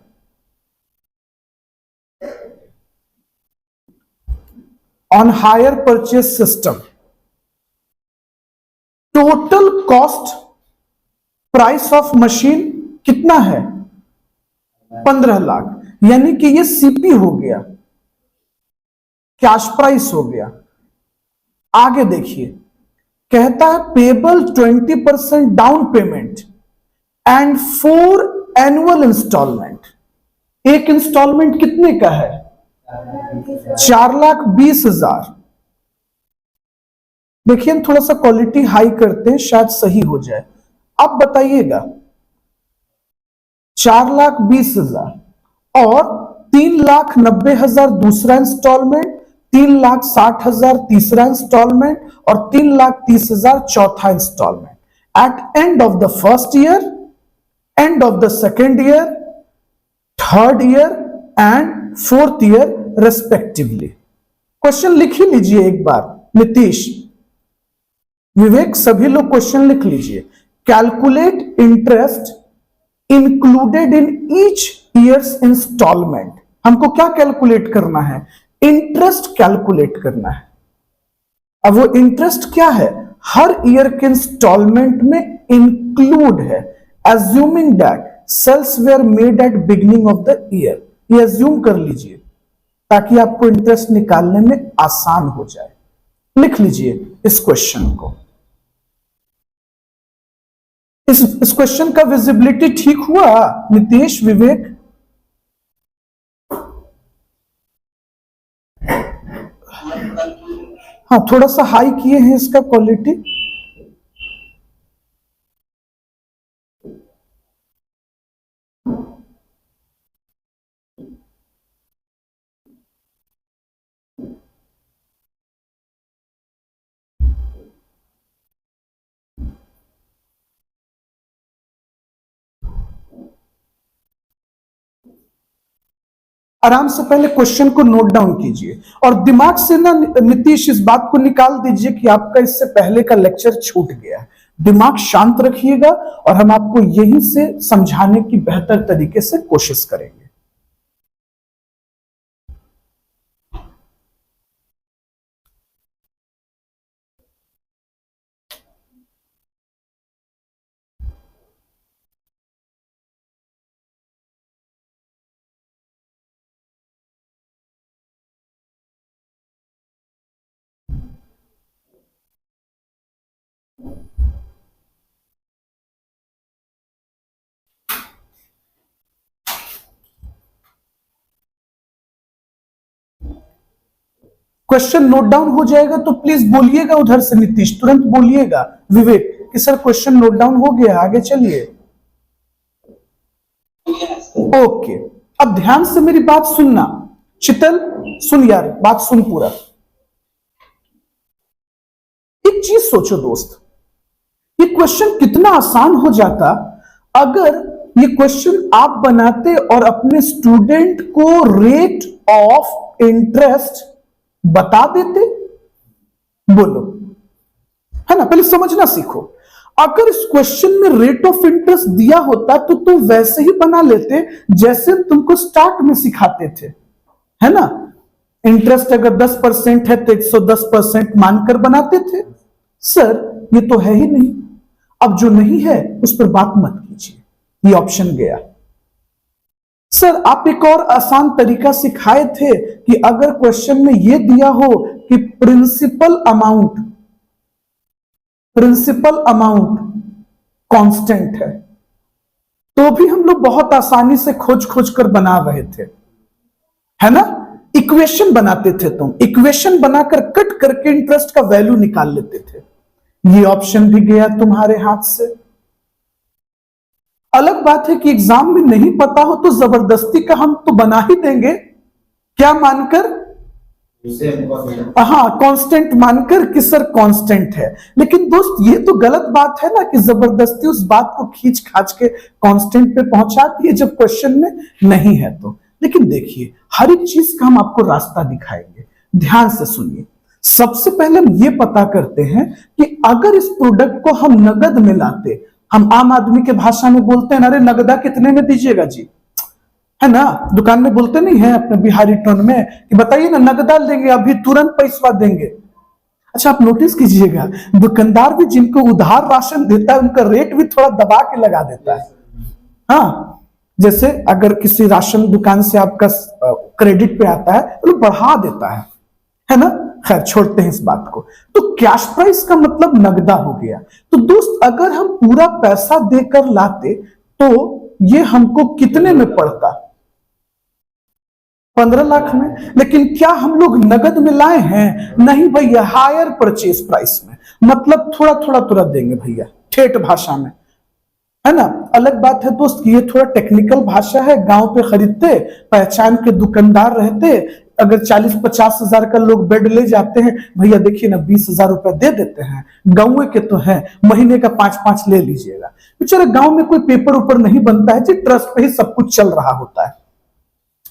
On hire purchase system, total cost price of machine कितना है? 15 लाख, यानी कि ये सीपी हो गया, कैश प्राइस हो गया। आगे देखिए, कहता है payable 20% down payment and 4 annual instalment. एक इंस्टॉलमेंट कितने का है? 4,20,000। देखिए हम थोड़ा सा क्वालिटी हाई करते हैं, शायद सही हो जाए। अब बताइएगा, 4,20,000 और 3,90,000 दूसरा इंस्टॉलमेंट, 3,60,000 तीसरा इंस्टॉलमेंट और 3,30,000 चौथा instalment. At end of the first year, end of the second year, third year end fourth year respectively. Question लिख ही लीजिए एक बार, नीतीश, विवेक, सभी लोग क्वेश्चन लिख लीजिए। Calculate interest included in each year's instalment. हमको क्या कैलकुलेट करना है? इंटरेस्ट कैलकुलेट करना है। अब वो इंटरेस्ट क्या है? हर ईयर के इंस्टॉलमेंट में इंक्लूड है, assuming that sales were made at beginning of the year. ये एज्यूम कर लीजिए ताकि आपको इंटरेस्ट निकालने में आसान हो जाए। लिख लीजिए इस क्वेश्चन को। इस क्वेश्चन का विजिबिलिटी ठीक हुआ नीतीश, विवेक? हाँ, थोड़ा सा हाई किए हैं इसका क्वालिटी। आराम से पहले क्वेश्चन को नोट डाउन कीजिए और दिमाग से ना नीतीश इस बात को निकाल दीजिए कि आपका इससे पहले का लेक्चर छूट गया है। दिमाग शांत रखिएगा और हम आपको यहीं से समझाने की बेहतर तरीके से कोशिश करेंगे। क्वेश्चन नोट डाउन हो जाएगा तो प्लीज बोलिएगा उधर से, नीतीश तुरंत बोलिएगा, विवेक कि सर क्वेश्चन नोट डाउन हो गया, आगे चलिए। ओके, अब ध्यान से मेरी बात सुनना। चितल सुन यार, बात सुन पूरा। एक चीज सोचो दोस्त, ये क्वेश्चन कितना आसान हो जाता अगर ये क्वेश्चन आप बनाते और अपने स्टूडेंट को रेट ऑफ इंटरेस्ट बता देते। बोलो, है ना? पहले समझना सीखो। अगर इस क्वेश्चन में रेट ऑफ इंटरेस्ट दिया होता तो तुम वैसे ही बना लेते जैसे तुमको स्टार्ट में सिखाते थे, है ना? इंटरेस्ट अगर 10% है तो 110% मानकर बनाते थे। सर ये तो है ही नहीं। अब जो नहीं है उस पर बात मत कीजिए, ये ऑप्शन गया। सर आप एक और आसान तरीका सिखाए थे कि अगर क्वेश्चन में यह दिया हो कि प्रिंसिपल अमाउंट कांस्टेंट है तो भी हम लोग बहुत आसानी से खोज खोज कर बना रहे थे, है ना? इक्वेशन बनाते थे, तुम इक्वेशन बनाकर कट करके इंटरेस्ट का वैल्यू निकाल लेते थे। ये ऑप्शन भी गया तुम्हारे हाथ से। अलग बात है कि एग्जाम में नहीं पता हो तो जबरदस्ती का हम तो बना ही देंगे, क्या मानकर? हाँ, कांस्टेंट मानकर कि सर कांस्टेंट है। लेकिन दोस्त ये तो गलत बात है ना कि जबरदस्ती उस बात को खींच खाच के कांस्टेंट पे पहुंचाती है जब क्वेश्चन में नहीं है तो। लेकिन देखिए, हर एक चीज का हम आपको रास्ता दिखाएंगे, ध्यान से सुनिए। सबसे पहले हम ये पता करते हैं कि अगर इस प्रोडक्ट को हम नगद में लाते, हम आम आदमी के भाषा में बोलते हैं, अरे नगदा कितने में दीजिएगा जी, है ना? दुकान में बोलते नहीं है अपने बिहारी टोन में कि बताइए ना नगदा लेंगे, अभी तुरंत पैसा देंगे। अच्छा आप नोटिस कीजिएगा, दुकानदार भी जिनको उधार राशन देता है उनका रेट भी थोड़ा दबा के लगा देता है। हाँ, जैसे अगर किसी राशन दुकान से आपका क्रेडिट पे आता है तो बढ़ा देता है ना? खैर छोड़ते हैं इस बात को। तो कैश प्राइस का मतलब नगदा हो गया। तो दोस्त अगर हम पूरा पैसा देकर लाते तो ये हमको कितने में पड़ता? 15 लाख में। लेकिन क्या हम लोग नगद में लाए हैं? नहीं भैया, हायर परचेज प्राइस में, मतलब थोड़ा थोड़ा तुरंत देंगे भैया, ठेठ भाषा में, है ना? अलग बात है दोस्त कि ये थोड़ा टेक्निकल भाषा है। गांव पे खरीदते, पहचान के दुकानदार रहते, अगर 40-50 हजार का लोग बेड ले जाते हैं, भैया देखिए ना 20,000 रुपए दे देते हैं। गांव के तो है, महीने का 5-5 ले लीजिएगा। बेचारे गांव में कोई पेपर ऊपर नहीं बनता है जी, ट्रस्ट पे ही सब कुछ चल रहा होता है।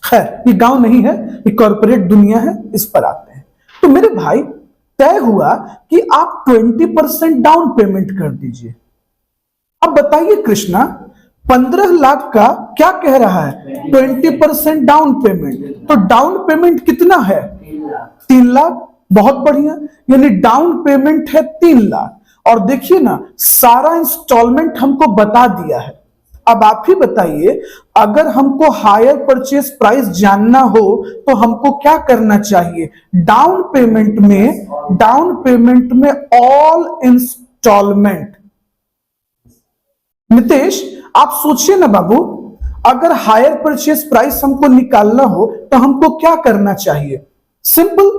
खैर ये गांव नहीं है, ये कॉर्पोरेट दुनिया है, इस पर आते हैं। तो मेरे भाई तय हुआ कि आप 20% डाउन पेमेंट कर दीजिए। अब बताइए कृष्णा, 15 लाख का क्या कह रहा है? 20% डाउन पेमेंट। तो डाउन पेमेंट कितना है? 3 लाख। बहुत बढ़िया, यानी डाउन पेमेंट है 3 लाख। और देखिए ना, सारा इंस्टॉलमेंट हमको बता दिया है। अब आप ही बताइए, अगर हमको हायर परचेज प्राइस जानना हो तो हमको क्या करना चाहिए? डाउन पेमेंट में ऑल इंस्टॉलमेंट। नितेश आप सोचिए ना बाबू, अगर हायर परचेज प्राइस हमको निकालना हो तो हमको क्या करना चाहिए? सिंपल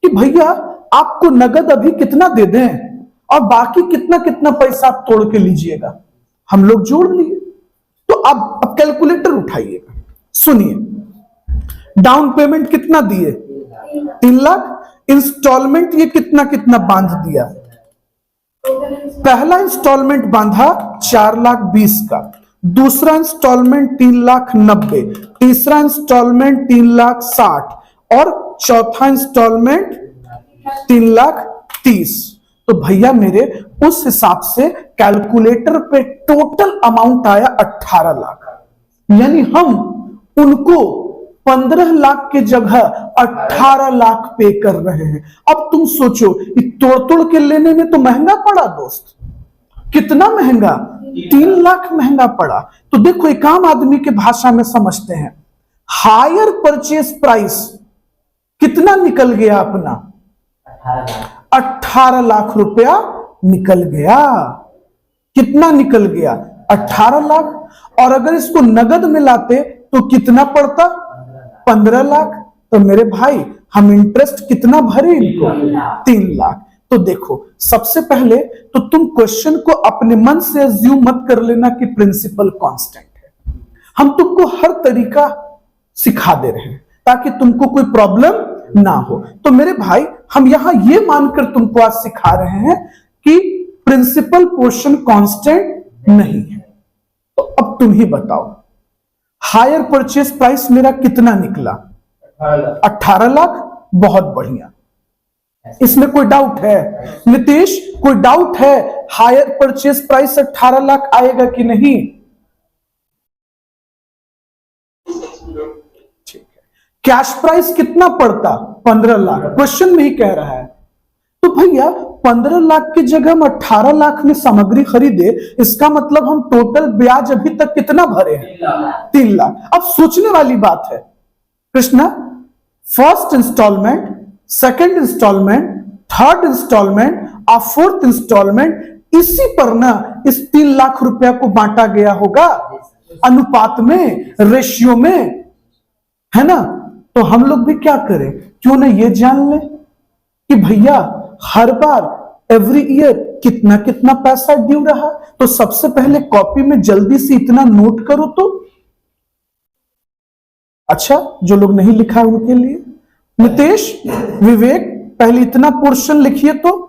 कि भैया आपको नगद अभी कितना दे दें और बाकी कितना कितना पैसा आप तोड़ के लीजिएगा। हम लोग जोड़ लिए। तो अब कैलकुलेटर उठाइएगा, सुनिए। डाउन पेमेंट कितना दिए? 3 लाख। इंस्टॉलमेंट ये कितना कितना बांध दिया? पहला इंस्टॉलमेंट बांधा 4,20,000 का, दूसरा इंस्टॉलमेंट 3,90,000, तीसरा इंस्टॉलमेंट 3,60,000 और चौथा इंस्टॉलमेंट 3,30,000। तो भैया मेरे उस हिसाब से कैलकुलेटर पे टोटल अमाउंट आया 18 लाख। यानी हम उनको 15 लाख के जगह 18 लाख पे कर रहे हैं। अब तुम सोचो, तोड़ तोड़ के लेने में तो महंगा पड़ा दोस्त। कितना महंगा? 3 लाख महंगा पड़ा। तो देखो, एक आम आदमी के भाषा में समझते हैं। हायर परचेज प्राइस कितना निकल गया अपना? 18 लाख रुपया निकल गया। कितना निकल गया? 18 लाख। और अगर इसको नगद में लाते तो कितना पड़ता? 15 लाख। तो मेरे भाई हम इंटरेस्ट कितना भरे इनको? 3 लाख। तो देखो, सबसे पहले तो तुम क्वेश्चन को अपने मन से अज्यूम मत कर लेना कि प्रिंसिपल कांस्टेंट है। हम तुमको हर तरीका सिखा दे रहे हैं ताकि तुमको कोई प्रॉब्लम ना हो। तो मेरे भाई, हम यहां ये मानकर तुमको आज सिखा रहे हैं कि प्रिंसिपल पोर्शन कांस्टेंट नहीं है। तो अब तुम ही बताओ, हायर परचेज प्राइस मेरा कितना निकला? 18 लाख। बहुत बढ़िया। इसमें कोई डाउट है? नीतीश, कोई डाउट है हायर परचेज प्राइस 18 लाख आएगा कि नहीं? ठीक है। कैश प्राइस कितना पड़ता? 15 लाख। क्वेश्चन में ही कह रहा है। तो भैया 15 लाख की जगह हम 18 लाख में सामग्री खरीदे, इसका मतलब हम टोटल ब्याज अभी तक कितना भरे हैं? 3 लाख। अब सोचने वाली बात है Krishna, first instalment, second instalment, third instalment और फोर्थ इंस्टॉलमेंट, इसी पर ना इस 3 लाख रुपया को बांटा गया होगा अनुपात में, रेशियो में, है ना? तो हम लोग भी क्या करें, क्यों ना ये जान ले कि भैया हर बार एवरी ईयर कितना कितना पैसा ड्यू रहा। तो सबसे पहले कॉपी में जल्दी से इतना नोट करो। तो अच्छा, जो लोग नहीं लिखा है उनके लिए, नितेश, विवेक, पहले इतना पोर्शन लिखिए। तो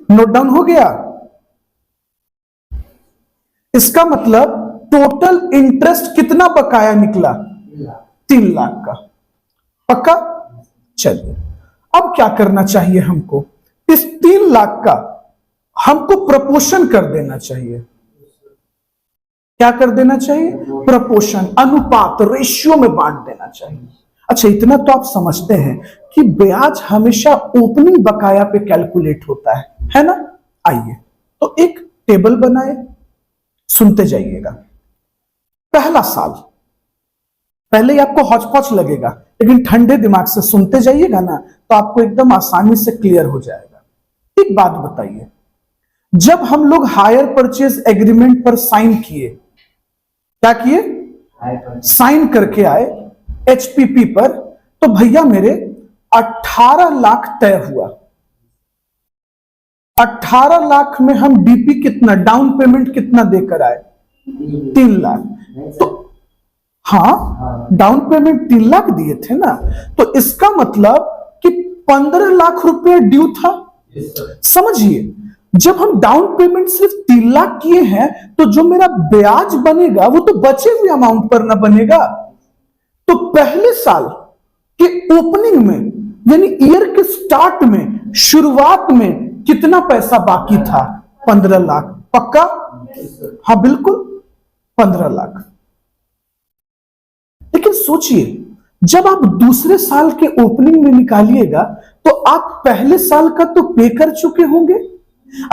नोट डाउन हो गया? इसका मतलब टोटल इंटरेस्ट कितना बकाया निकला? 3 लाख का। पक्का? चलिए, अब क्या करना चाहिए हमको? इस 3 लाख का हमको प्रपोर्शन कर देना चाहिए। क्या कर देना चाहिए? प्रपोर्शन, अनुपात, रेशियो में बांट देना चाहिए। अच्छा, इतना तो आप समझते हैं कि ब्याज हमेशा ओपनिंग बकाया पे कैलकुलेट होता है ना? आइए तो एक टेबल बनाए, सुनते जाइएगा। पहला साल, पहले ही आपको हौच-पौच लगेगा, लेकिन ठंडे दिमाग से सुनते जाइएगा ना तो आपको एकदम आसानी से क्लियर हो जाएगा। एक बात बताइए, जब हम लोग हायर परचेज एग्रीमेंट पर साइन किए, क्या किए? साइन करके आए एचपीपी पर, तो भैया मेरे 18 लाख तय हुआ। 18 लाख में हम डीपी कितना, डाउन पेमेंट कितना देकर आए? 3 लाख। तो हाँ, डाउन पेमेंट 3 लाख दिए थे ना, तो इसका मतलब कि 15 लाख रुपए ड्यू था। समझिए, जब हम डाउन पेमेंट सिर्फ 3 लाख किए हैं तो जो मेरा ब्याज बनेगा वो तो बचे हुए अमाउंट पर ना बनेगा। तो पहले साल के ओपनिंग में, यानी ईयर के स्टार्ट में, शुरुआत में कितना पैसा बाकी था? 15 लाख। पक्का? हाँ बिल्कुल, 15 लाख। लेकिन सोचिए, जब आप दूसरे साल के ओपनिंग में निकालिएगा तो आप पहले साल का तो पे कर चुके होंगे।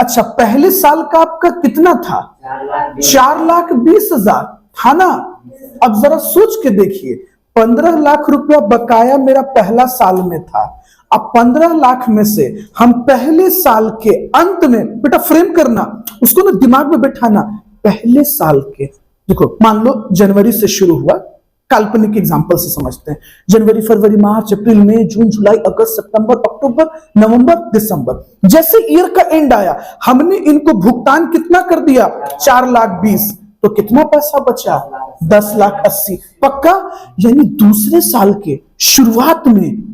अच्छा, पहले साल का आपका कितना था? 4,20,000 था ना? अब जरा सोच के देखिए, 15 लाख रुपया बकाया मेरा पहला साल में था। अब 15 लाख में से हम पहले साल के अंत में, बेटा फ्रेम करना उसको ना, दिमाग में बैठाना, पहले साल के, देखो मान लो जनवरी से शुरू हुआ, काल्पनिक एग्जांपल से समझते हैं, जनवरी फरवरी मार्च अप्रैल मई जून जुलाई अगस्त सितंबर अक्टूबर नवंबर दिसंबर, जैसे ईयर का एंड आया हमने इनको भुगतान कितना कर दिया, 4,20,000, तो कितना पैसा बचा, 10,80,000। पक्का? यानी दूसरे साल के शुरुआत में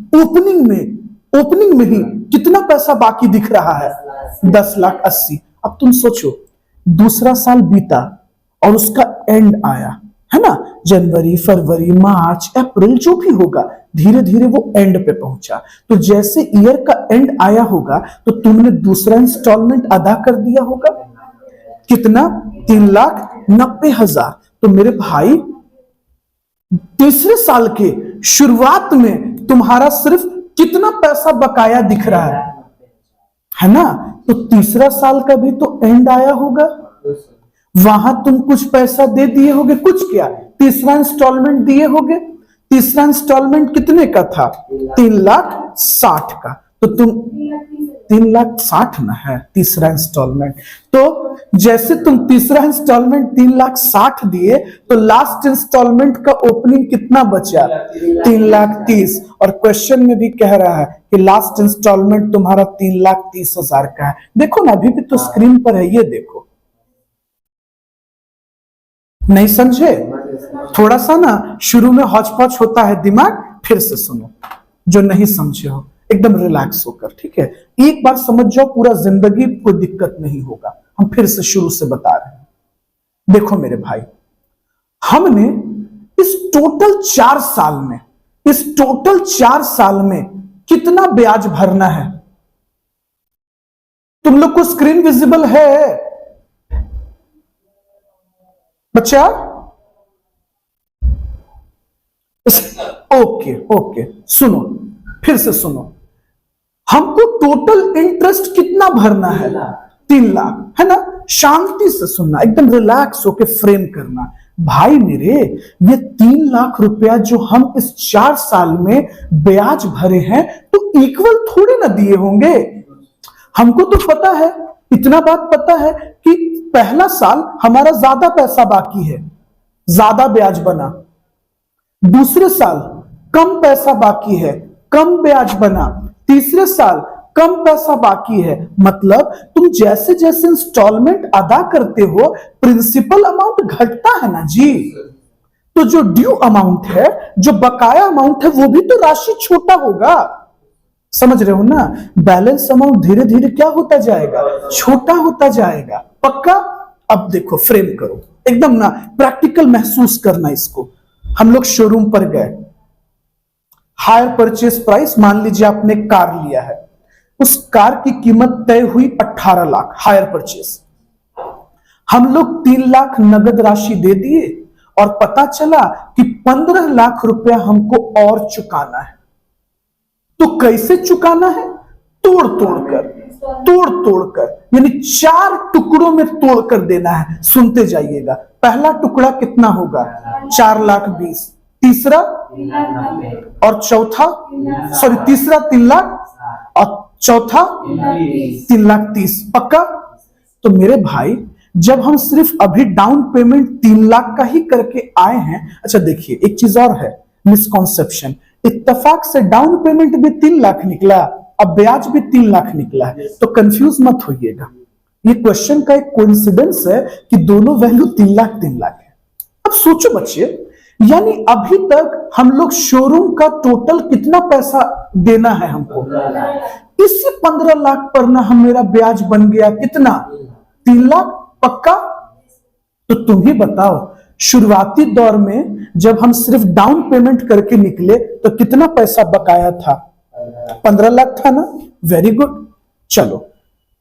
ओपनिंग में ही कितना पैसा बाकी दिख रहा है, 10,80,000। अब तुम सोचो, दूसरा साल बीता और उसका एंड आया, है ना, जनवरी फरवरी मार्च अप्रैल जो भी होगा, धीरे धीरे वो एंड पे पहुंचा। तो जैसे ईयर का एंड आया होगा तो तुमने दूसरा इंस्टॉलमेंट अदा कर दिया होगा, कितना, 3,90,000। तो मेरे भाई तीसरे साल के शुरुआत में तुम्हारा सिर्फ कितना पैसा बकाया दिख रहा है ना? तो तीसरा साल का भी तो एंड आया होगा, वहां तुम कुछ पैसा दे दिए होगे, कुछ क्या, तीसरा इंस्टॉलमेंट दिए होगे। तीसरा इंस्टॉलमेंट कितने का था, 3,60,000 का, तो तुम 3,60,000 ना है तीसरा इंस्टॉलमेंट। तो जैसे तुम तीसरा इंस्टॉलमेंट 3,60,000 दिए तो लास्ट इंस्टॉलमेंट का ओपनिंग कितना बचा, 3,30,000। और क्वेश्चन में भी कह रहा है कि लास्ट इंस्टॉलमेंट तुम्हारा 3,30,000 का है। देखो ना, अभी भी तो स्क्रीन पर है, ये देखो। नहीं समझे? थोड़ा सा ना शुरू में हौच पौच होता है दिमाग, फिर से सुनो, जो नहीं समझे हो एकदम रिलैक्स होकर, ठीक है, एक बार समझ जाओ, पूरा जिंदगी कोई दिक्कत नहीं होगा। हम फिर से शुरू से बता रहे हैं। देखो मेरे भाई, हमने इस टोटल 4 साल में कितना ब्याज भरना है? तुम लोग को स्क्रीन विजिबल है बच्चा? ओके, सुनो, फिर से सुनो, हमको टोटल इंटरेस्ट कितना भरना है, 3 लाख, है ना? शांति से सुनना, एकदम रिलैक्स होके फ्रेम करना। भाई मेरे, ये 3 लाख रुपया जो हम इस 4 साल में ब्याज भरे हैं तो इक्वल थोड़े ना दिए होंगे। हमको तो पता है, इतना बात पता है कि पहला साल हमारा ज्यादा पैसा बाकी है, ज्यादा ब्याज बना। दूसरे साल कम पैसा बाकी है, कम ब्याज बना। तीसरे साल कम पैसा बाकी है। मतलब तुम जैसे जैसे इंस्टॉलमेंट अदा करते हो, प्रिंसिपल अमाउंट घटता है ना जी। तो जो ड्यू अमाउंट है, जो बकाया अमाउंट है, वो भी तो राशि छोटा होगा। समझ रहे हो ना? बैलेंस अमाउंट धीरे धीरे क्या होता जाएगा, छोटा होता जाएगा। पक्का? अब देखो, फ्रेम करो एकदम ना, प्रैक्टिकल महसूस करना इसको। हम लोग शोरूम पर गए, हायर परचेस प्राइस, मान लीजिए आपने कार लिया है, उस कार की कीमत तय हुई 18 लाख, हायर परचेस। हम लोग 3 लाख नगद राशि दे दिए और पता चला कि 15 लाख रुपया हमको और चुकाना है। तो कैसे चुकाना है? तोड़ तोड़कर, यानी 4 टुकड़ों में तोड़कर देना है। सुनते जाइएगा। पहला टुकड़ा कितना होगा, 4,20,000। तीसरा और चौथा, सॉरी, तीसरा 3 लाख और चौथा 3,30,000। पक्का? तो मेरे भाई, जब हम सिर्फ अभी डाउन पेमेंट 3 लाख का ही करके आए हैं। अच्छा देखिए, एक चीज और है, मिसकॉन्सेप्शन। इत्तेफाक से डाउन पेमेंट भी 3 लाख निकला, अब ब्याज भी 3 लाख निकला है, तो कंफ्यूज मत होइएगा। ये क्वेश्चन का एक कोइंसिडेंस है कि दोनों वैल्यू 3 लाख है। अब सोचो बच्चे, यानी अभी तक हम लोग शोरूम का टोटल कितना पैसा देना है हमको, इसी 15 लाख पर ना हम मेरा ब्याज बन गया कितना, 3 लाख। पक्का? तो तुम ही बताओ, शुरुआती दौर में जब हम सिर्फ डाउन पेमेंट करके निकले तो कितना पैसा बकाया था, 15 लाख था ना। Very good. चलो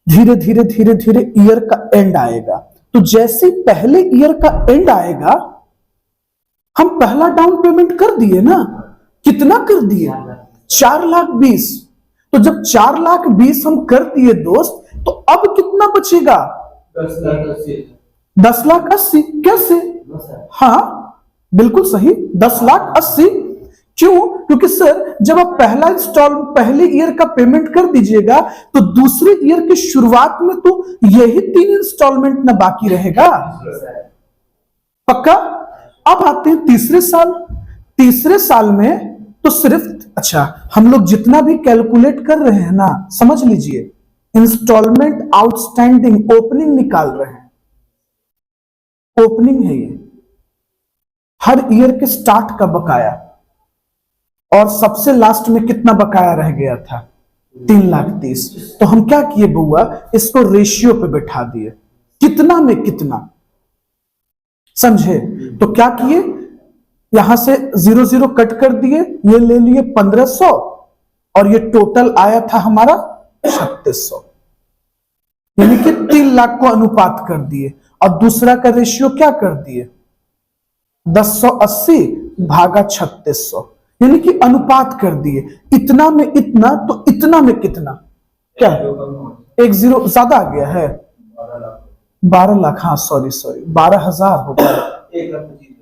धीरे धीरे ईयर का एंड आएगा, तो जैसे पहले ईयर का एंड आएगा, हम पहला डाउन पेमेंट कर दिए ना, कितना कर दिए, 4,20,000। तो जब 4,20,000 हम कर दिए दोस्त, तो अब कितना बचेगा, 10,80,000। कैसे? हाँ बिल्कुल सही, 10,80,000। क्यों? क्योंकि सर जब आप पहले ईयर का पेमेंट कर दीजिएगा तो दूसरे ईयर की शुरुआत में तो यही 3 इंस्टॉलमेंट ना बाकी रहेगा। पक्का? अब आते हैं तीसरे साल में तो सिर्फ, अच्छा हम लोग जितना भी कैलकुलेट कर रहे हैं ना, समझ लीजिए इंस्टॉलमेंट आउटस्टैंडिंग ओपनिंग निकाल रहे हैं। ओपनिंग है ये, हर ईयर के स्टार्ट का बकाया, और सबसे लास्ट में कितना बकाया रह गया था? 3,30,000। तो हम क्या किए बुआ, इसको रेशियो पे बैठा दिए, कितना में कितना, समझे? तो क्या किए, यहां से 0 कट कर दिए, ये ले लिए 1,500 और ये टोटल आया था हमारा 3,600, यानी कि 3 लाख को अनुपात कर दिए। और दूसरा का रेशियो क्या कर दिए, 1080 भागा 3,600, यानी कि अनुपात कर दिए, इतना में इतना तो इतना में कितना, क्या है? 10 ज्यादा आ गया है, 12 लाख, हाँ सॉरी 12,000 होगा,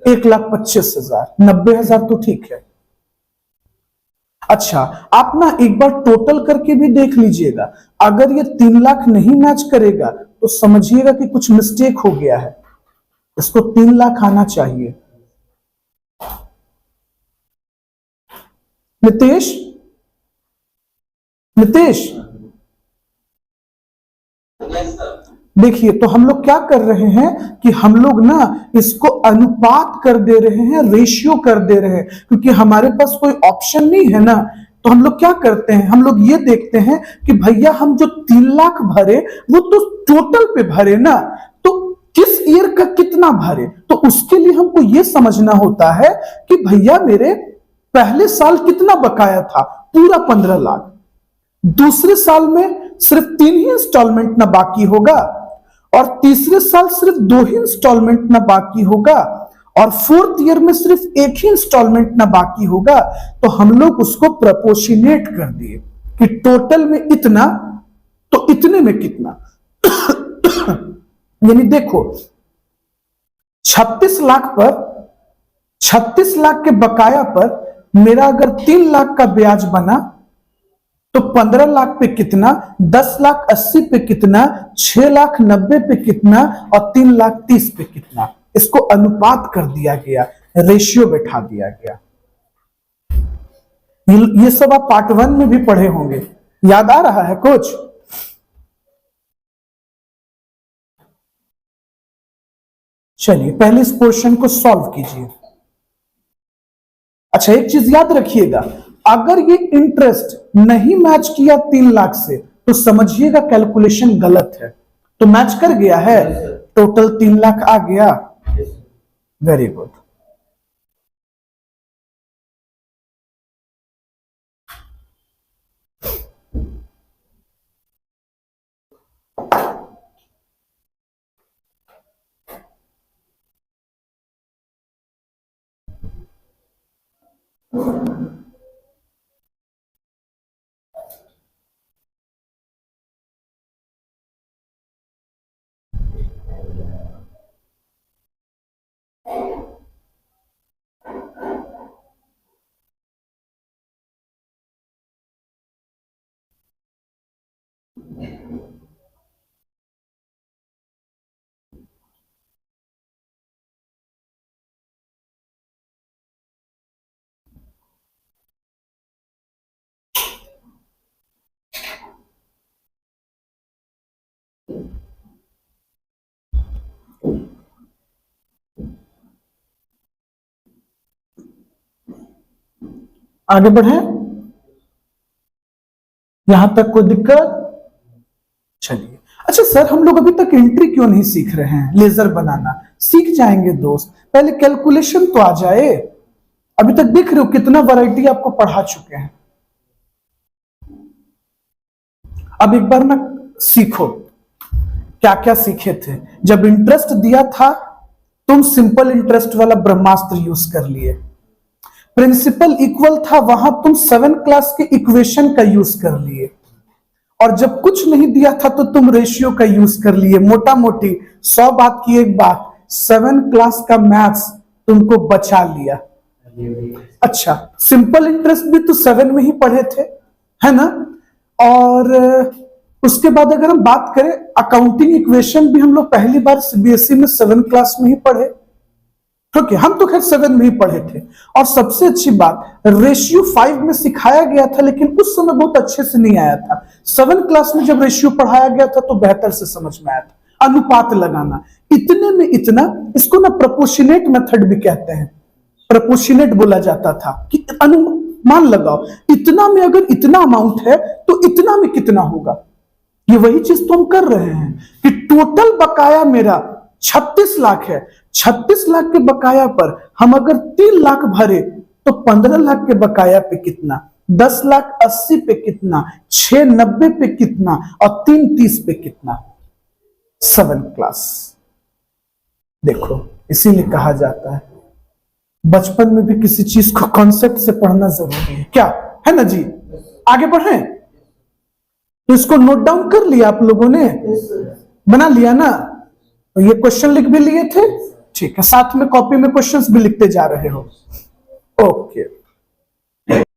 1,25,000, 90,000 तो ठीक है। अच्छा आप ना एक बार टोटल करके भी देख लीजिएगा, अगर ये 3 लाख नहीं मैच करेगा तो समझिएगा कि कुछ मिस्टेक हो गया है, इसको 3 लाख आना चाहिए। नितेश देखिए, तो हम लोग क्या कर रहे हैं कि हम लोग ना इसको अनुपात कर दे रहे हैं, रेशियो कर दे रहे हैं, क्योंकि हमारे पास कोई ऑप्शन नहीं है ना। तो हम लोग क्या करते हैं, हम लोग ये देखते हैं कि भैया हम जो 3 लाख भरे वो तो टोटल पे भरे ना, तो किस ईयर का कितना भरे, तो उसके लिए हमको ये समझना होता है कि भैया मेरे पहले साल कितना बकाया था, पूरा 15 लाख, दूसरे साल में सिर्फ 3 ही इंस्टॉलमेंट ना बाकी होगा, और तीसरे साल सिर्फ 2 ही इंस्टॉलमेंट ना बाकी होगा, और 4th ईयर में सिर्फ 1 ही इंस्टॉलमेंट ना बाकी होगा। तो हम लोग उसको प्रपोर्शनेट कर दिए कि टोटल में इतना तो इतने में कितना। यानी देखो 36 लाख के बकाया पर मेरा अगर 3 लाख का ब्याज बना तो 15 लाख पे कितना, 10,80,000 पे कितना, 6,90,000 पे कितना, और 3,30,000 पे कितना, इसको अनुपात कर दिया गया, रेशियो बैठा दिया गया। ये सब आप पार्ट 1 में भी पढ़े होंगे, याद आ रहा है कुछ? चलिए पहले इस पोर्शन को सॉल्व कीजिए। अच्छा एक चीज याद रखिएगा, अगर ये इंटरेस्ट नहीं मैच किया 3 लाख से तो समझिएगा कैलकुलेशन गलत है। तो मैच कर गया है, टोटल 3 लाख आ गया, वेरी गुड। आगे बढ़े, यहां तक कोई दिक्कत? चलिए अच्छा सर हम लोग अभी तक एंट्री क्यों नहीं सीख रहे हैं, लेजर बनाना सीख जाएंगे दोस्त, पहले कैलकुलेशन तो आ जाए। अभी तक देख रहे हो कितना वैरायटी आपको पढ़ा चुके हैं। अब एक बार ना सीखो क्या क्या सीखे थे। जब इंटरेस्ट दिया था तुम सिंपल इंटरेस्ट वाला ब्रह्मास्त्र यूज कर लिए, प्रिंसिपल इक्वल था वहां तुम 7 क्लास के इक्वेशन का यूज कर लिए, और जब कुछ नहीं दिया था तो तुम रेशियो का यूज कर लिए। मोटा मोटी 100 बात की एक बात, 7 क्लास का मैथ्स तुमको बचा लिया। अच्छा, सिंपल इंटरेस्ट भी तो 7 में ही पढ़े थे, है ना। और उसके बाद अगर हम बात करें अकाउंटिंग इक्वेशन भी हम लोग पहली बार सीबीएसई में 7 क्लास में ही पढ़े। ठीक है, हम तो खैर 7 में ही पढ़े थे। और सबसे अच्छी बात, रेशियो 5 में सिखाया गया था, लेकिन उस समय बहुत अच्छे से नहीं आया था। 7 क्लास में जब रेशियो पढ़ाया गया था तो बेहतर से समझ में आया था। अनुपात लगाना, इतने में इतना, इसको ना प्रोपोर्शनेट मेथड भी कहते हैं। प्रोपोर्शनेट बोला जाता था कि अनुमान लगाओ, इतना में अगर इतना अमाउंट है तो इतना में कितना होगा। ये वही चीज तो हम कर रहे हैं कि टोटल बकाया मेरा 36 लाख है। 36 लाख के बकाया पर हम अगर 3 लाख भरे तो 15 लाख के बकाया पे कितना, 10 लाख 80 पे कितना, 6 90 पे कितना और 3 30 पे कितना। 7 क्लास। देखो, इसीलिए कहा जाता है बचपन में भी किसी चीज को कॉन्सेप्ट से पढ़ना जरूरी है, क्या है ना जी। आगे बढ़े, तो इसको नोट डाउन कर लिया आप लोगों ने, बना लिया ना। तो ये क्वेश्चन लिख भी लिए थे, ठीक है, साथ में कॉपी में क्वेश्चंस भी लिखते जा रहे हो। ओके।